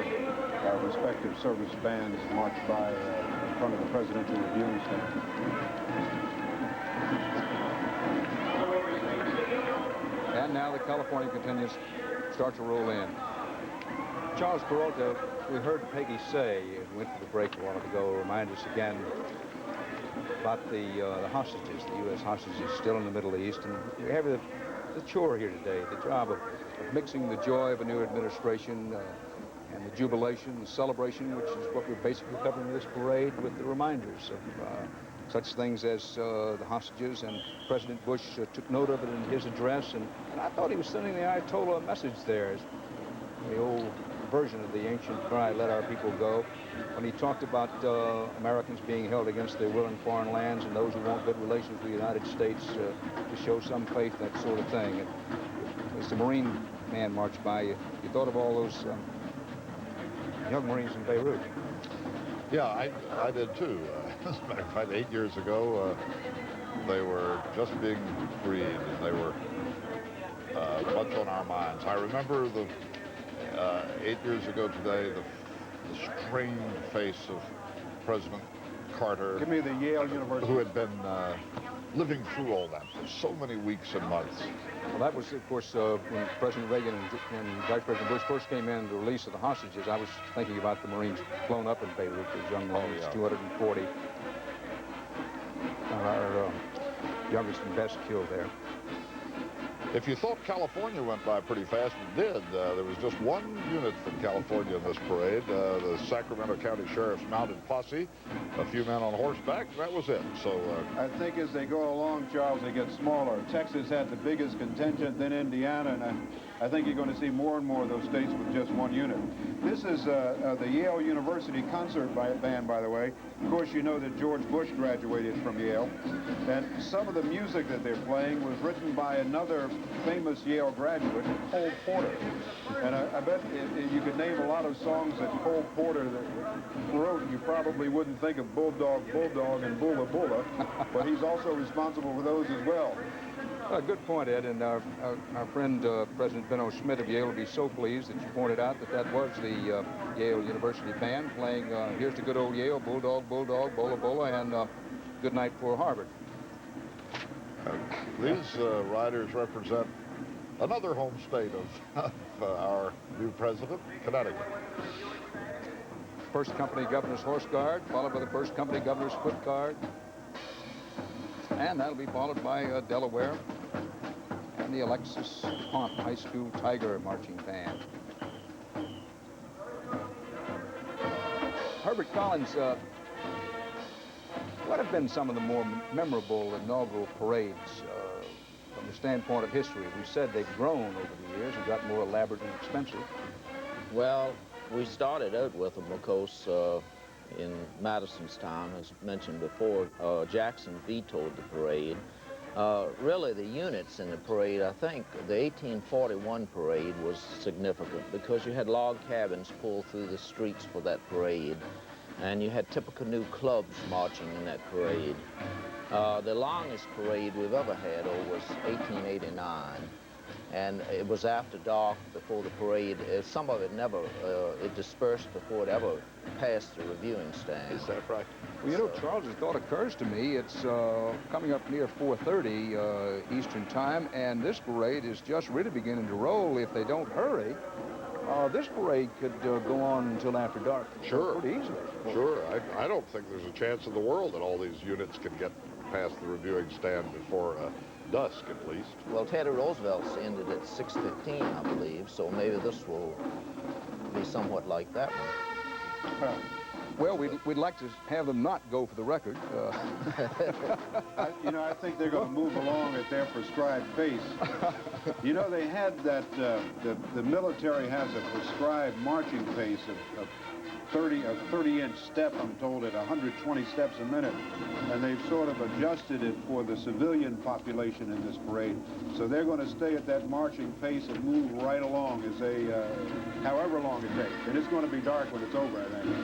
respective service bands marched by in front of the presidential reviewing center. And now the California contingents start to roll in. Charles Peralta, we heard Peggy say, we went to the break a while ago, remind us again about the hostages, the U.S. hostages still in the Middle East. And we have the chore here today, the job of mixing the joy of a new administration and the jubilation and celebration, which is what we're basically covering in this parade, with the reminders of such things as the hostages. And President Bush took note of it in his address, and I thought he was sending the Ayatollah a message there, the old version of the ancient cry, let our people go, when he talked about Americans being held against their will in foreign lands and those who want good relations with the United States to show some faith, that sort of thing. And as the Marine man marched by, you thought of all those young Marines in Beirut. Yeah, I did too. As a matter of fact, 8 years ago, they were just being freed, and they were much on our minds. I remember 8 years ago today, the strained face of President Carter. Give me the Yale University. Who had been living through all that for so many weeks and months. Well, that was, of course, when President Reagan and Vice President Bush first came in, the release of the hostages. I was thinking about the Marines blown up in Beirut, those young Marines, 240. Our youngest and best killed there. If you thought California went by pretty fast, it did. There was just one unit from California in this parade, the Sacramento County Sheriff's Mounted Posse, a few men on horseback, that was it. So I think as they go along, Charles, they get smaller. Texas had the biggest contingent, then Indiana, and I think you're going to see more and more of those states with just one unit. This is the Yale University concert band, by the way. Of course, you know that George Bush graduated from Yale, and some of the music that they're playing was written by another famous Yale graduate, Cole Porter. And I bet if you could name a lot of songs that Cole Porter wrote, you probably wouldn't think of Bulldog, Bulldog, and Bulla Bulla, but he's also responsible for those as well. Good point, Ed, and our friend President Benno Schmidt of Yale will be so pleased that you pointed out that was the Yale University band playing Here's to Good Old Yale, Bulldog, Bulldog, Bola Bola, and Good Night Poor Harvard. These riders represent another home state of our new president, Connecticut. First Company Governor's Horse Guard, followed by the First Company Governor's Foot Guard. And that'll be followed by Delaware and the Alexis DuPont High School Tiger Marching Band. Herbert Collins, what have been some of the more memorable inaugural parades from the standpoint of history? We said they've grown over the years and got more elaborate and expensive. Well, we started out with them, of course, in Madison's time, as mentioned before. Jackson vetoed the parade. Really, the units in the parade, I think the 1841 parade was significant because you had log cabins pulled through the streets for that parade, and you had Tippecanoe clubs marching in that parade. The longest parade we've ever had was 1889, and it was after dark before the parade. Some of it never, it dispersed before it ever passed the reviewing stand. Is that right? Well, you know, Charles, a thought occurs to me. It's coming up near 4:30 Eastern Time, and this parade is just really beginning to roll. If they don't hurry, this parade could go on until after dark. Sure. Pretty easily. Sure. I don't think there's a chance in the world that all these units can get past the reviewing stand before dusk, at least. Well, Teddy Roosevelt's ended at 6:15, I believe, so maybe this will be somewhat like that one. Well, we'd like to have them not go for the record. I think they're going to move along at their prescribed pace. You know, they had that, the military has a prescribed marching pace of 30-inch step, I'm told, at 120 steps a minute. And they've sort of adjusted it for the civilian population in this parade. So they're going to stay at that marching pace and move right along as they, however long it takes. And it's going to be dark when it's over, I think.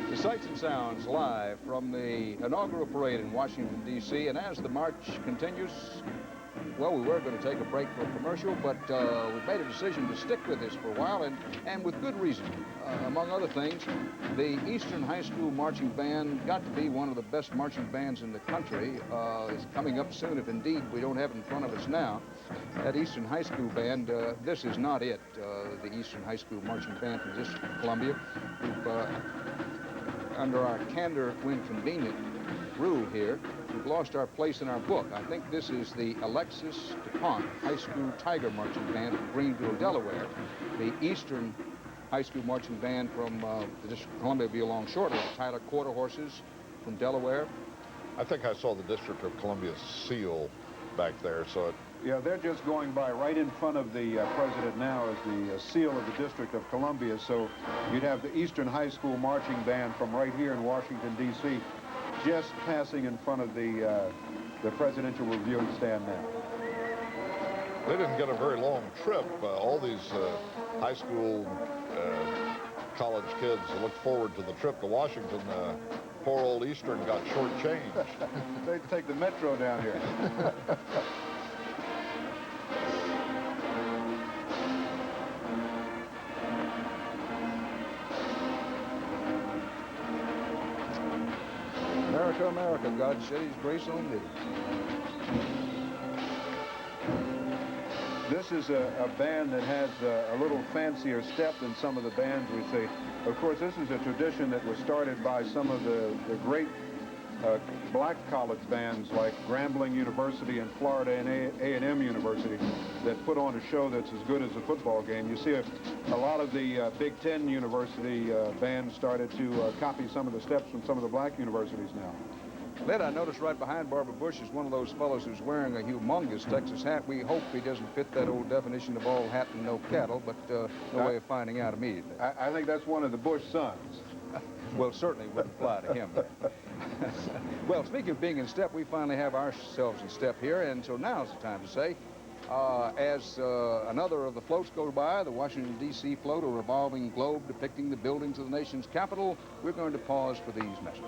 The sights and sounds live from the inaugural parade in Washington, D.C. And as the march continues, well, we were going to take a break for a commercial, but we've made a decision to stick with this for a while, and with good reason. Among other things, the Eastern High School Marching Band got to be one of the best marching bands in the country. It's coming up soon, if indeed we don't have it in front of us now. That Eastern High School Band, this is not it, the Eastern High School Marching Band from the District of Columbia. We've, under our candor when convenient rule here, we've lost our place in our book. I think this is the Alexis DuPont High School Tiger Marching Band from Greenville, Delaware. The Eastern High School Marching Band from the District of Columbia will be along shortly. The Tyler Quarter Horses from Delaware. I think I saw the District of Columbia seal back there, so it... Yeah, they're just going by right in front of the president now as the seal of the District of Columbia. So you'd have the Eastern High School Marching Band from right here in Washington, D.C., just passing in front of the presidential reviewing stand now. They didn't get a very long trip. All these high school, college kids look forward to the trip to Washington. Poor old Eastern got shortchanged. They take the metro down here. America, America, God shed his grace on thee. This is a band that has a little fancier step than some of the bands we see. Of course, this is a tradition that was started by some of the great black college bands like Grambling University in Florida and A&M University that put on a show that's as good as a football game. You see a lot of the Big Ten University bands started to copy some of the steps from some of the black universities now. Led, I noticed right behind Barbara Bush is one of those fellows who's wearing a humongous Texas hat. We hope he doesn't fit that old definition of all hat and no cattle, but no way of finding out immediately. I think that's one of the Bush sons. Well, certainly wouldn't apply to him. Well, speaking of being in step, we finally have ourselves in step here, and so now's the time to say, as another of the floats goes by, the Washington, D.C. float, a revolving globe depicting the buildings of the nation's capital, we're going to pause for these messages.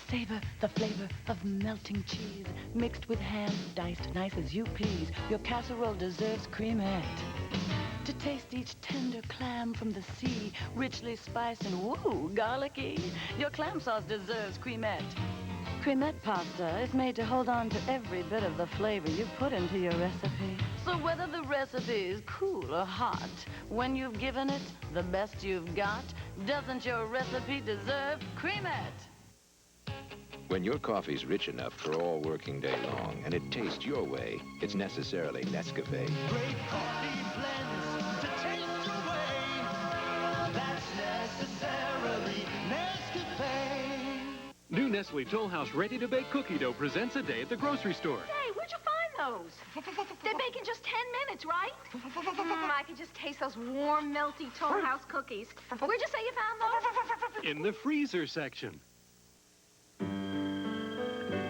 Savor the flavor of melting cheese, mixed with ham, diced nice as you please. Your casserole deserves cremette. To taste each tender clam from the sea, richly spiced and woo, garlicky, your clam sauce deserves cremette. Cremette pasta is made to hold on to every bit of the flavor you put into your recipe. So whether the recipe is cool or hot, when you've given it the best you've got, doesn't your recipe deserve cremette? When your coffee's rich enough for all working day long and it tastes your way, it's necessarily Nescafe. Great coffee blends to taste your way. That's necessarily Nescafe. New Nestle Toll House ready-to-bake cookie dough presents a day at the grocery store. Hey, where'd you find those? They bake in just 10 minutes, right? I can just taste those warm, melty Toll House cookies. Where'd you say you found those? In the freezer section.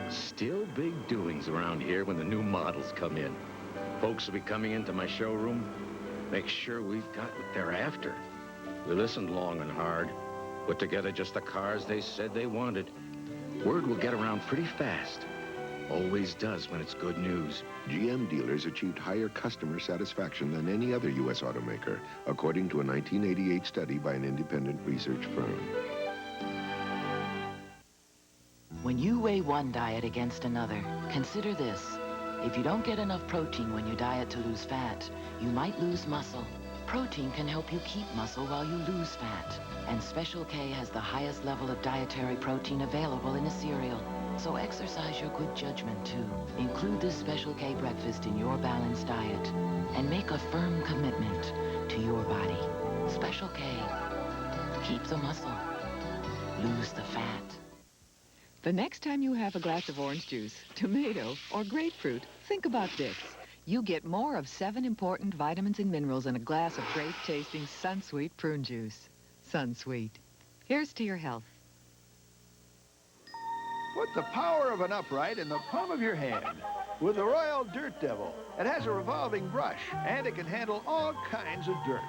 Still big doings around here when the new models come in. Folks will be coming into my showroom. Make sure we've got what they're after. We listened long and hard. Put together just the cars they said they wanted. Word will get around pretty fast. Always does when it's good news. GM dealers achieved higher customer satisfaction than any other U.S. automaker, according to a 1988 study by an independent research firm. When you weigh one diet against another, consider this. If you don't get enough protein when you diet to lose fat, you might lose muscle. Protein can help you keep muscle while you lose fat. And Special K has the highest level of dietary protein available in a cereal. So exercise your good judgment, too. Include this Special K breakfast in your balanced diet. And make a firm commitment to your body. Special K. Keep the muscle. Lose the fat. The next time you have a glass of orange juice, tomato, or grapefruit, think about this. You get more of 7 important vitamins and minerals in a glass of great-tasting Sunsweet prune juice. Sunsweet. Here's to your health. Put the power of an upright in the palm of your hand with the Royal Dirt Devil. It has a revolving brush, and it can handle all kinds of dirt.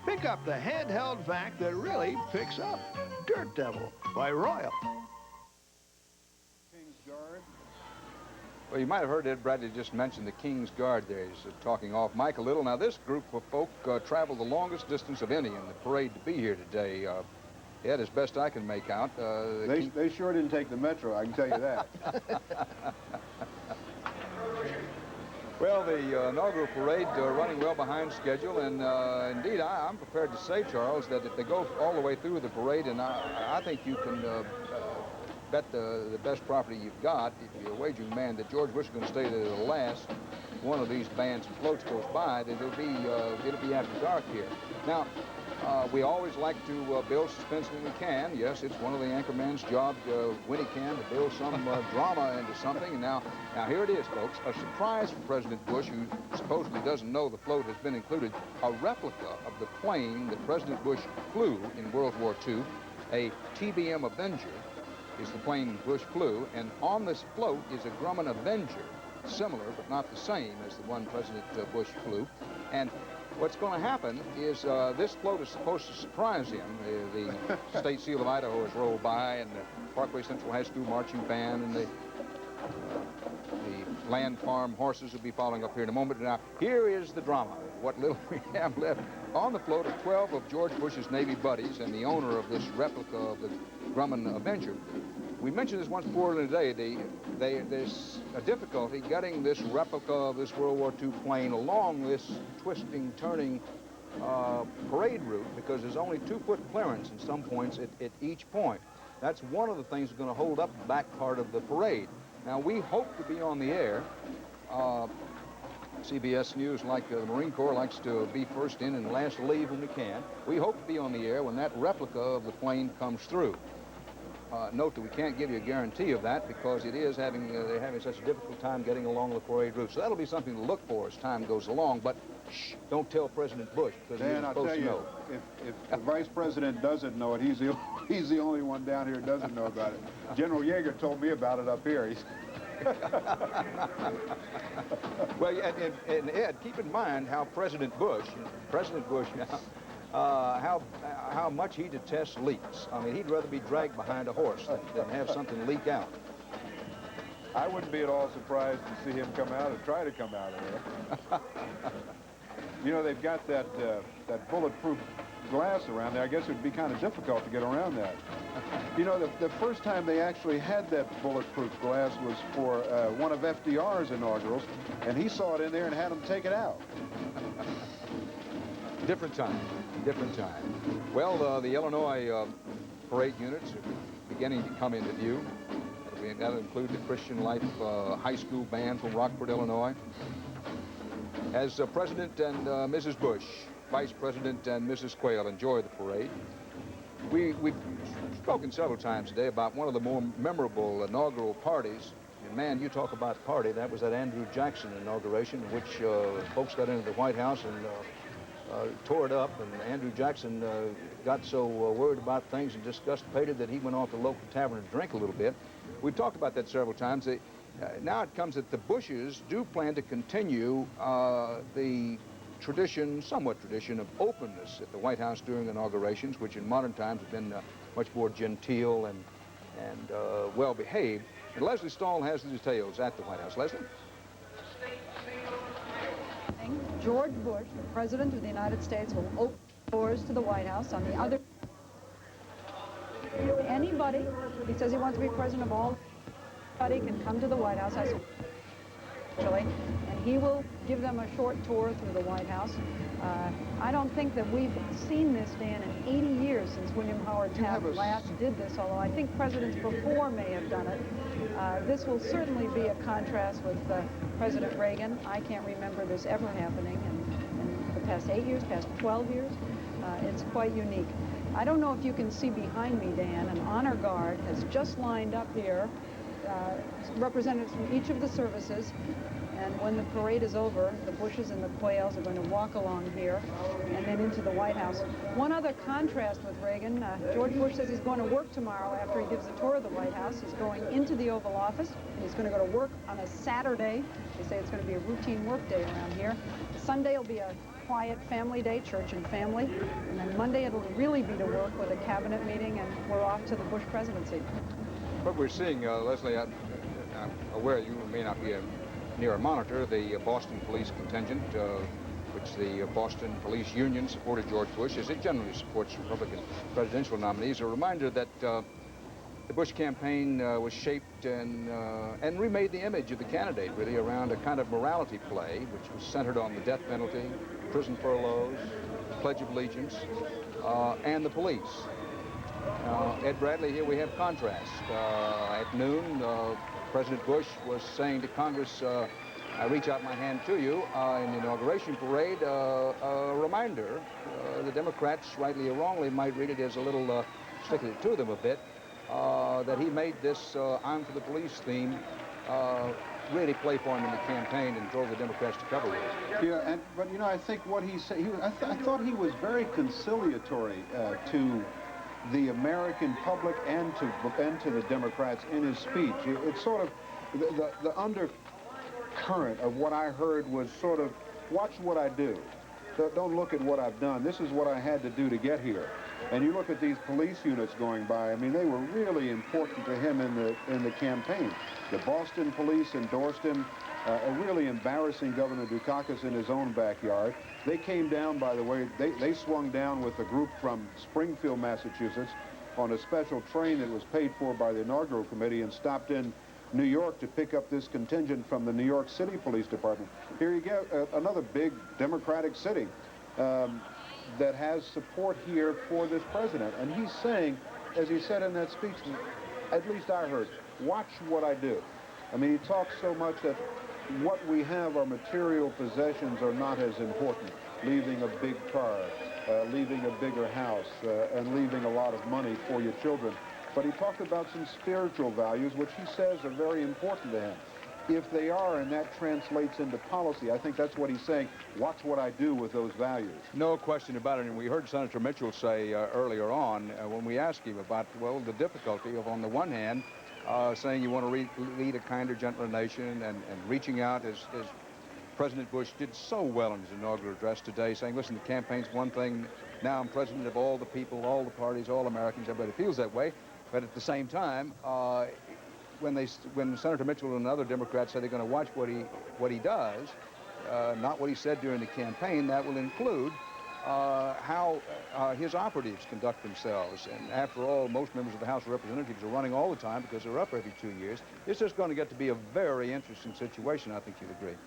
Pick up the handheld vac that really picks up. Dirt Devil by Royal. Well, you might have heard Ed Bradley just mention the King's Guard there. He's talking off Mike a little. Now, this group of folk traveled the longest distance of any in the parade to be here today. Ed, as best I can make out. They sure didn't take the metro, I can tell you that. Well, the inaugural parade running well behind schedule, and indeed, I'm prepared to say, Charles, that if they go all the way through the parade, and I think you can bet the best property you've got, if you're a wagering man, that George Bush is going to stay there to the last. One of these bands and floats goes by, then it'll be after dark here. Now, we always like to build suspense when we can. Yes, it's one of the anchorman's job when he can to build some drama into something. And now here it is, folks. A surprise for President Bush, who supposedly doesn't know the float has been included. A replica of the plane that President Bush flew in World War II, a TBM Avenger, is the plane Bush flew, and on this float is a Grumman Avenger, similar but not the same as the one President Bush flew. And what's going to happen is this float is supposed to surprise him. The State Seal of Idaho has rolled by, and the Parkway Central High School marching band, and the land farm horses will be following up here in a moment. Now, here is the drama. What little we have left. On the float are 12 of George Bush's Navy buddies and the owner of this replica of the Grumman Avenger. We mentioned this once before today. There's a difficulty getting this replica of this World War II plane along this twisting, turning parade route, because there's only 2-foot clearance in some points at each point. That's one of the things that's going to hold up the back part of the parade. Now, we hope to be on the air. CBS News, like the Marine Corps, likes to be first in and last to leave when we can. We hope to be on the air when that replica of the plane comes through. Note that we can't give you a guarantee of that because it is they're having such a difficult time getting along the parade route. So that'll be something to look for as time goes along. But shh, don't tell President Bush, because he's supposed to know. If the Vice President doesn't know it, he's the only one down here who doesn't know about it. General Yeager told me about it up here. Well, and Ed, keep in mind how President Bush now, how much he detests leaks. I mean, he'd rather be dragged behind a horse than have something leak out. I wouldn't be at all surprised to see him come out and try to come out of there. You know, they've got that bulletproof glass around there. I guess it would be kind of difficult to get around that. You know, the first time they actually had that bulletproof glass was for one of FDR's inaugurals, and he saw it in there and had them take it out. Different time, different time. Well, the Illinois parade units are beginning to come into view. That'll include the Christian Life High School Band from Rockford, Illinois. As President and Mrs. Bush, Vice President and Mrs. Quayle enjoy the parade, we've spoken several times today about one of the more memorable inaugural parties. And man, you talk about party, that was that Andrew Jackson inauguration, in which folks got into the White House and tore it up, and Andrew Jackson got so worried about things and disgusted that he went off to the local tavern to drink a little bit. We've talked about that several times. Now it comes that the Bushes do plan to continue the tradition, somewhat tradition, of openness at the White House during inaugurations, which in modern times have been much more genteel and well-behaved. And Leslie Stahl has the details at the White House. Leslie? George Bush, the President of the United States, will open doors to the White House. On the other, anybody, he says he wants to be president of all, anybody can come to the White House, actually, and he will give them a short tour through the White House. I don't think that we've seen this, Dan, in 80 years since William Howard Taft last did this, although I think presidents before may have done it. This will certainly be a contrast with President Reagan. I can't remember this ever happening in the past 8 years, past 12 years. It's quite unique. I don't know if you can see behind me, Dan, an honor guard has just lined up here, representatives from each of the services. And when the parade is over, the Bushes and the Quayles are going to walk along here and then into the White House. One other contrast with Reagan, George Bush says he's going to work tomorrow after he gives a tour of the White House. He's going into the Oval Office, and he's going to go to work on a Saturday. They say it's going to be a routine work day around here. Sunday will be a quiet family day, church and family. And then Monday it'll really be to work with a cabinet meeting, and we're off to the Bush presidency. What we're seeing, Leslie, I'm aware you may not be near a monitor, the Boston police contingent, which the Boston Police Union supported George Bush, as it generally supports Republican presidential nominees. A reminder that the Bush campaign was shaped and remade the image of the candidate, really, around a kind of morality play, which was centered on the death penalty, prison furloughs, Pledge of Allegiance, and the police. Ed Bradley, here we have contrast. At noon, President Bush was saying to Congress, I reach out my hand to you in the inauguration parade. A reminder, the Democrats, rightly or wrongly, might read it as a little sticking it to them a bit, that he made this I'm for the police theme really play for him in the campaign and drove the Democrats to cover with it. Yeah, but you know, I think what he said, I thought he was very conciliatory to the American public and to the Democrats in his speech. It's sort of the undercurrent of what I heard was sort of, watch what I do. Don't look at what I've done. This is what I had to do to get here. And you look at these police units going by. I mean, they were really important to him in the campaign. The Boston police endorsed him. A really embarrassing Governor Dukakis in his own backyard. They came down, by the way, they swung down with a group from Springfield, Massachusetts, on a special train that was paid for by the inaugural committee and stopped in New York to pick up this contingent from the New York City Police Department. Here you go, another big Democratic city that has support here for this president. And he's saying, as he said in that speech, at least I heard, watch what I do. I mean, he talks so much that what we have, our material possessions, are not as important. Leaving a big car, leaving a bigger house, and leaving a lot of money for your children. But he talked about some spiritual values, which he says are very important to him. If they are, and that translates into policy, I think that's what he's saying. Watch what I do with those values. No question about it. And we heard Senator Mitchell say earlier on, when we asked him about, well, the difficulty of, on the one hand, saying you want to lead a kinder, gentler nation and reaching out as President Bush did so well in his inaugural address today, saying, listen, the campaign's one thing, now I'm president of all the people, all the parties, all Americans. Everybody feels that way. But at the same time, when Senator Mitchell and other Democrats say they're going to watch what he does, not what he said during the campaign, that will include how his operatives conduct themselves. And after all, most members of the House of Representatives are running all the time because they're up every 2 years. It's just going to get to be a very interesting situation, I think you'd agree.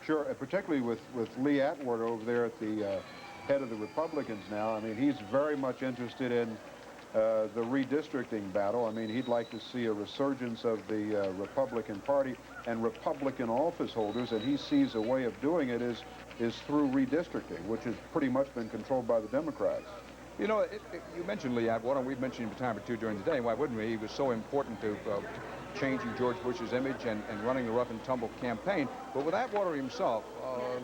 Sure, particularly with Lee Atwater over there at the head of the Republicans now. I mean, he's very much interested in the redistricting battle. I mean, he'd like to see a resurgence of the Republican Party and Republican office holders, and he sees a way of doing it is through redistricting, which has pretty much been controlled by the Democrats. You know, you mentioned Lee Atwater, and we've mentioned him a time or two during the day. Why wouldn't we? He was so important to changing George Bush's image and running the rough-and-tumble campaign. But with Atwater himself,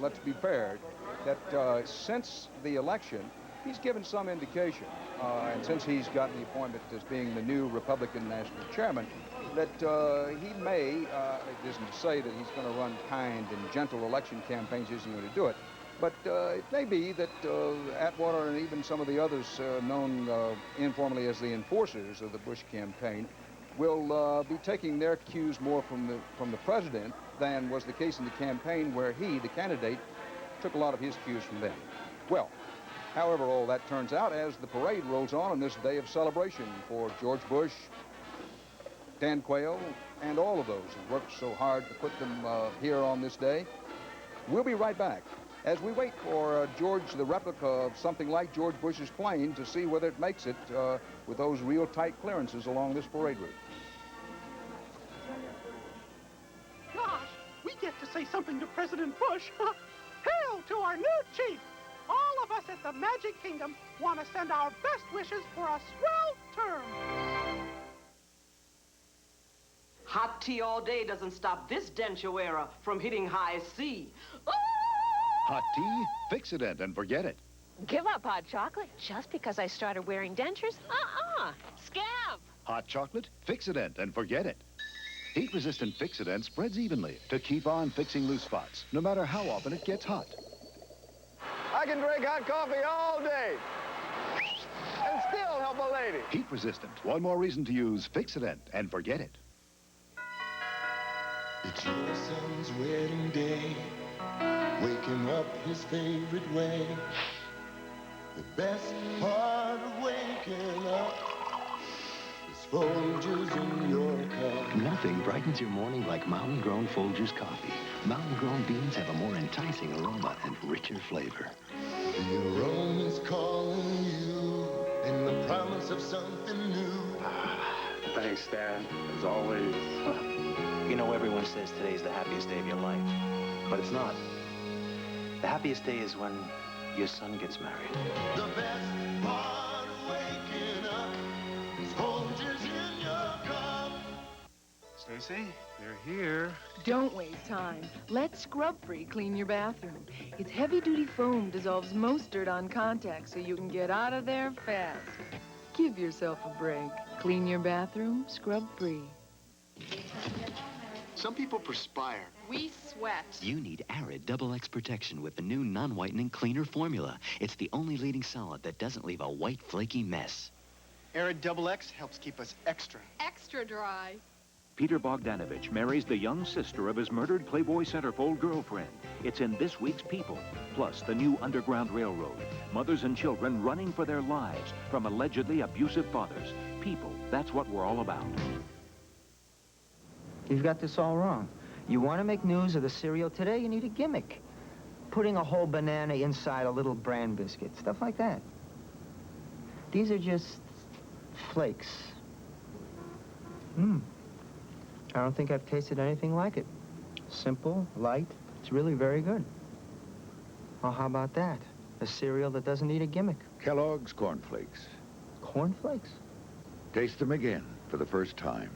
let's be fair, that since the election, he's given some indication, and since he's gotten the appointment as being the new Republican national chairman, that he may, it isn't to say that he's going to run kind and gentle election campaigns, he isn't going to do it, but it may be that Atwater and even some of the others known informally as the enforcers of the Bush campaign will be taking their cues more from the president than was the case in the campaign, where he, the candidate, took a lot of his cues from them. Well, however all that turns out, as the parade rolls on this day of celebration for George Bush, Dan Quayle, and all of those who worked so hard to put them here on this day, we'll be right back as we wait for George, the replica of something like George Bush's plane, to see whether it makes it with those real tight clearances along this parade route. Gosh, we get to say something to President Bush. Hail to our new chief! All of us at the Magic Kingdom want to send our best wishes for a swell term. Hot tea all day doesn't stop this dentuera from hitting high C. Hot tea? Fix-it and forget it. Give up hot chocolate just because I started wearing dentures? Scam! Hot chocolate? Fix-it and forget it. Heat-resistant Fix-it spreads evenly to keep on fixing loose spots, no matter how often it gets hot. I can drink hot coffee all day and still help a lady. Heat-resistant. One more reason to use Fix-it and forget it. It's your son's wedding day, waking up his favorite way. The best part of waking up is Folgers in your cup. Nothing brightens your morning like mountain-grown Folgers coffee. Mountain-grown beans have a more enticing aroma and richer flavor. The aroma's calling you in the promise of something new. Thanks, Dad, as always. You know, everyone says today's the happiest day of your life, but it's not. The happiest day is when your son gets married. The best part of waking up is Folgers in your cup. Stacy, they're here. Don't waste time. Let Scrub-Free clean your bathroom. Its heavy-duty foam dissolves most dirt on contact so you can get out of there fast. Give yourself a break. Clean your bathroom, Scrub-Free. Some people perspire. We sweat. You need Arid Double X protection with the new non-whitening cleaner formula. It's the only leading solid that doesn't leave a white, flaky mess. Arid Double X helps keep us extra dry. Peter Bogdanovich marries the young sister of his murdered Playboy centerfold girlfriend. It's in this week's People. Plus, the new Underground Railroad. Mothers and children running for their lives from allegedly abusive fathers. People, that's what we're all about. You've got this all wrong. You want to make news of the cereal today, you need a gimmick. Putting a whole banana inside a little bran biscuit, stuff like that. These are just flakes. I don't think I've tasted anything like it. Simple, light, it's really very good. Well, how about that? A cereal that doesn't need a gimmick. Kellogg's Corn Flakes. Corn Flakes? Taste them again for the first time.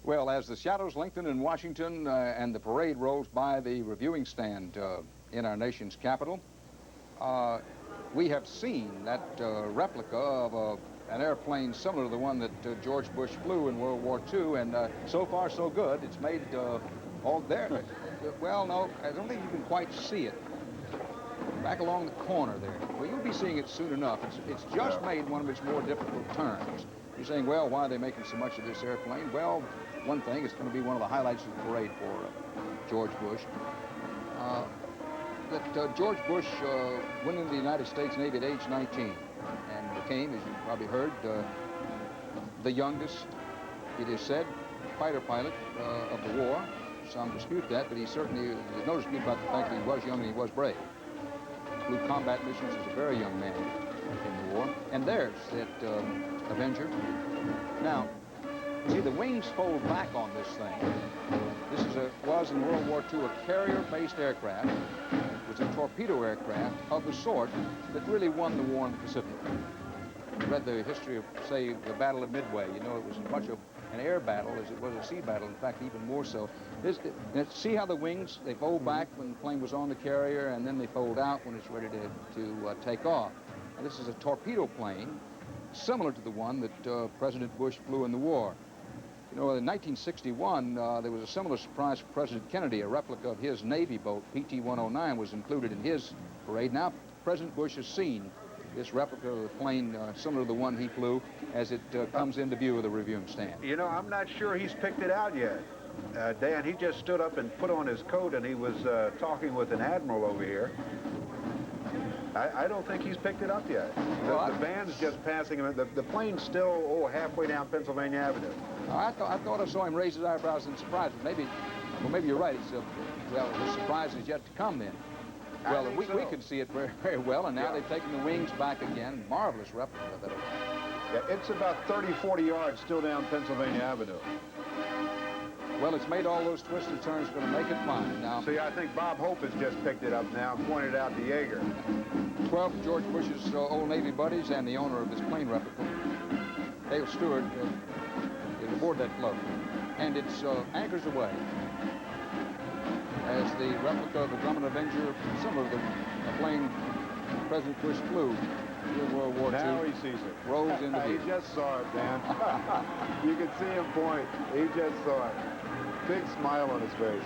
Well, as the shadows lengthen in Washington and the parade rolls by the reviewing stand in our nation's capital, we have seen that replica of an airplane similar to the one that George Bush flew in World War II, and so far so good. It's made Oh, there. Well, no, I don't think you can quite see it. Back along the corner there. Well, you'll be seeing it soon enough. It's just made one of its more difficult turns. You're saying, well, why are they making so much of this airplane? Well, one thing, it's going to be one of the highlights of the parade for George Bush. George Bush went into the United States Navy at age 19 and became, as you probably heard, the youngest, it is said, fighter pilot of the war. Some dispute that, but he certainly, there's no dispute about the fact that he was young and he was brave. Flew combat missions as a very young man in the war. And there's that Avenger. Now, see, the wings fold back on this thing. This was in World War II a carrier-based aircraft. It was a torpedo aircraft of the sort that really won the war in the Pacific. You read the history of, say, the Battle of Midway. You know, it was as much of an air battle as it was a sea battle, in fact, even more so. See how the wings, they fold back when the plane was on the carrier, and then they fold out when it's ready to take off. Now, this is a torpedo plane, similar to the one that President Bush flew in the war. You know, in 1961, there was a similar surprise for President Kennedy. A replica of his Navy boat, PT-109, was included in his parade. Now, President Bush has seen this replica of the plane, similar to the one he flew, as it comes into view of the reviewing stand. You know, I'm not sure he's picked it out yet. Dan, he just stood up and put on his coat, and he was talking with an admiral over here. I don't think he's picked it up yet. The band's just passing him. The plane's still, halfway down Pennsylvania Avenue. I thought I saw him raise his eyebrows in surprise. Maybe you're right. Well, the surprise is yet to come then. Well, we can see it very, very well, and now they've taken the wings back again. Marvelous replica of that. Yeah, it's about 30, 40 yards still down Pennsylvania Avenue. Well, it's made all those twists and turns, going to make it fine. Now, see, I think Bob Hope has just picked it up now and pointed out the Jaeger. 12 of George Bush's old Navy buddies and the owner of this plane replica, Dale Stewart, is aboard that float. And it's anchors away as the replica of the Grumman Avenger, similar to the plane President Bush flew during World War II. Now he sees it. Rolls into view. He just saw it, Dan. You can see him point. He just saw it. Big smile on his face.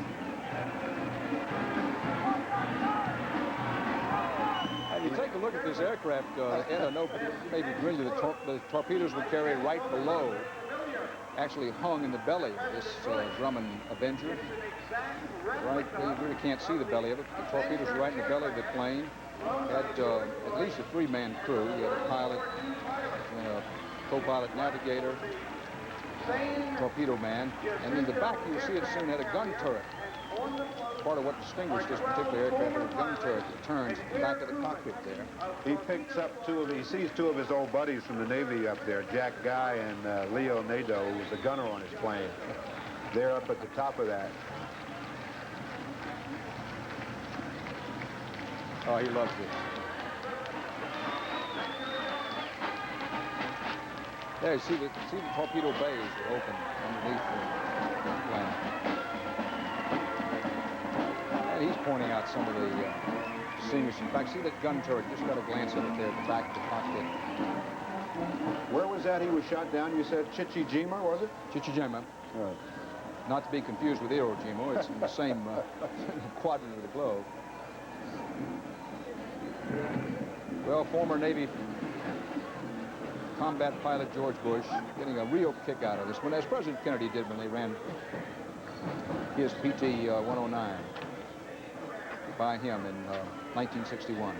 And you take a look at this aircraft, Ed, I know maybe familiar, the torpedoes would carry right below, actually hung in the belly of this Grumman Avenger. Right, you really can't see the belly of it. The torpedoes are right in the belly of the plane. Had at least a three-man crew. You had a pilot, a co-pilot navigator, torpedo man, and in the back, you'll see it soon, had a gun turret. Part of what distinguished this particular aircraft was a gun turret that turns at the back of the cockpit there. He picks up he sees two of his old buddies from the Navy up there, Jack Guy and Leo Nadeau, who was the gunner on his plane. They're up at the top of that. Oh, he loves it. There, you see the torpedo bays are open underneath the plane. And he's pointing out some of the distinguished. In fact, see that gun turret? Just got a glance at it there at the back of the cockpit. Where was that he was shot down? You said Chichijima, was it? Chichijima. Right. Not to be confused with Iwo Jima. It's in the same quadrant of the globe. Well, former Navy combat pilot George Bush getting a real kick out of this one, as President Kennedy did when they ran his PT-109 by him in 1961.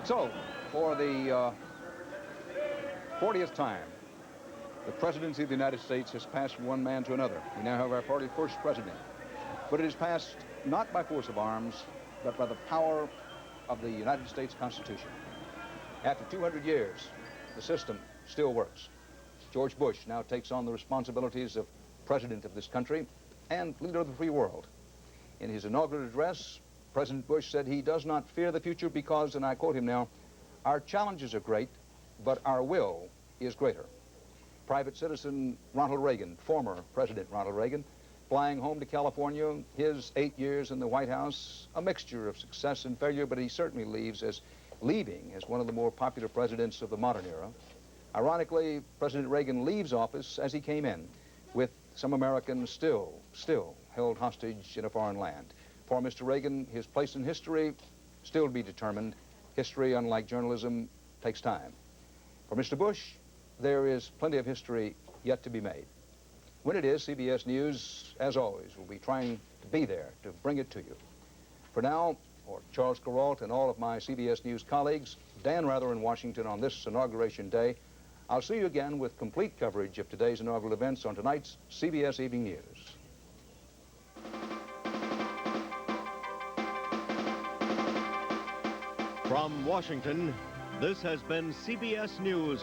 So, for the 40th time, the presidency of the United States has passed from one man to another. We now have our 41st president. But it is passed not by force of arms, but by the power of the United States Constitution. After 200 years, the system still works. George Bush now takes on the responsibilities of president of this country and leader of the free world. In his inaugural address, President Bush said he does not fear the future because, and I quote him now, "Our challenges are great, but our will is greater." Private citizen Ronald Reagan, former President Ronald Reagan, flying home to California, his 8 years in the White House, a mixture of success and failure, but he certainly leaving as one of the more popular presidents of the modern era. Ironically, President Reagan leaves office as he came in, with some Americans still held hostage in a foreign land. For Mr. Reagan, his place in history still to be determined. History, unlike journalism, takes time. For Mr. Bush, there is plenty of history yet to be made. When it is, CBS News, as always, will be trying to be there to bring it to you. For now, for Charles Kuralt and all of my CBS News colleagues, Dan Rather in Washington on this Inauguration Day, I'll see you again with complete coverage of today's inaugural events on tonight's CBS Evening News. From Washington, this has been CBS News.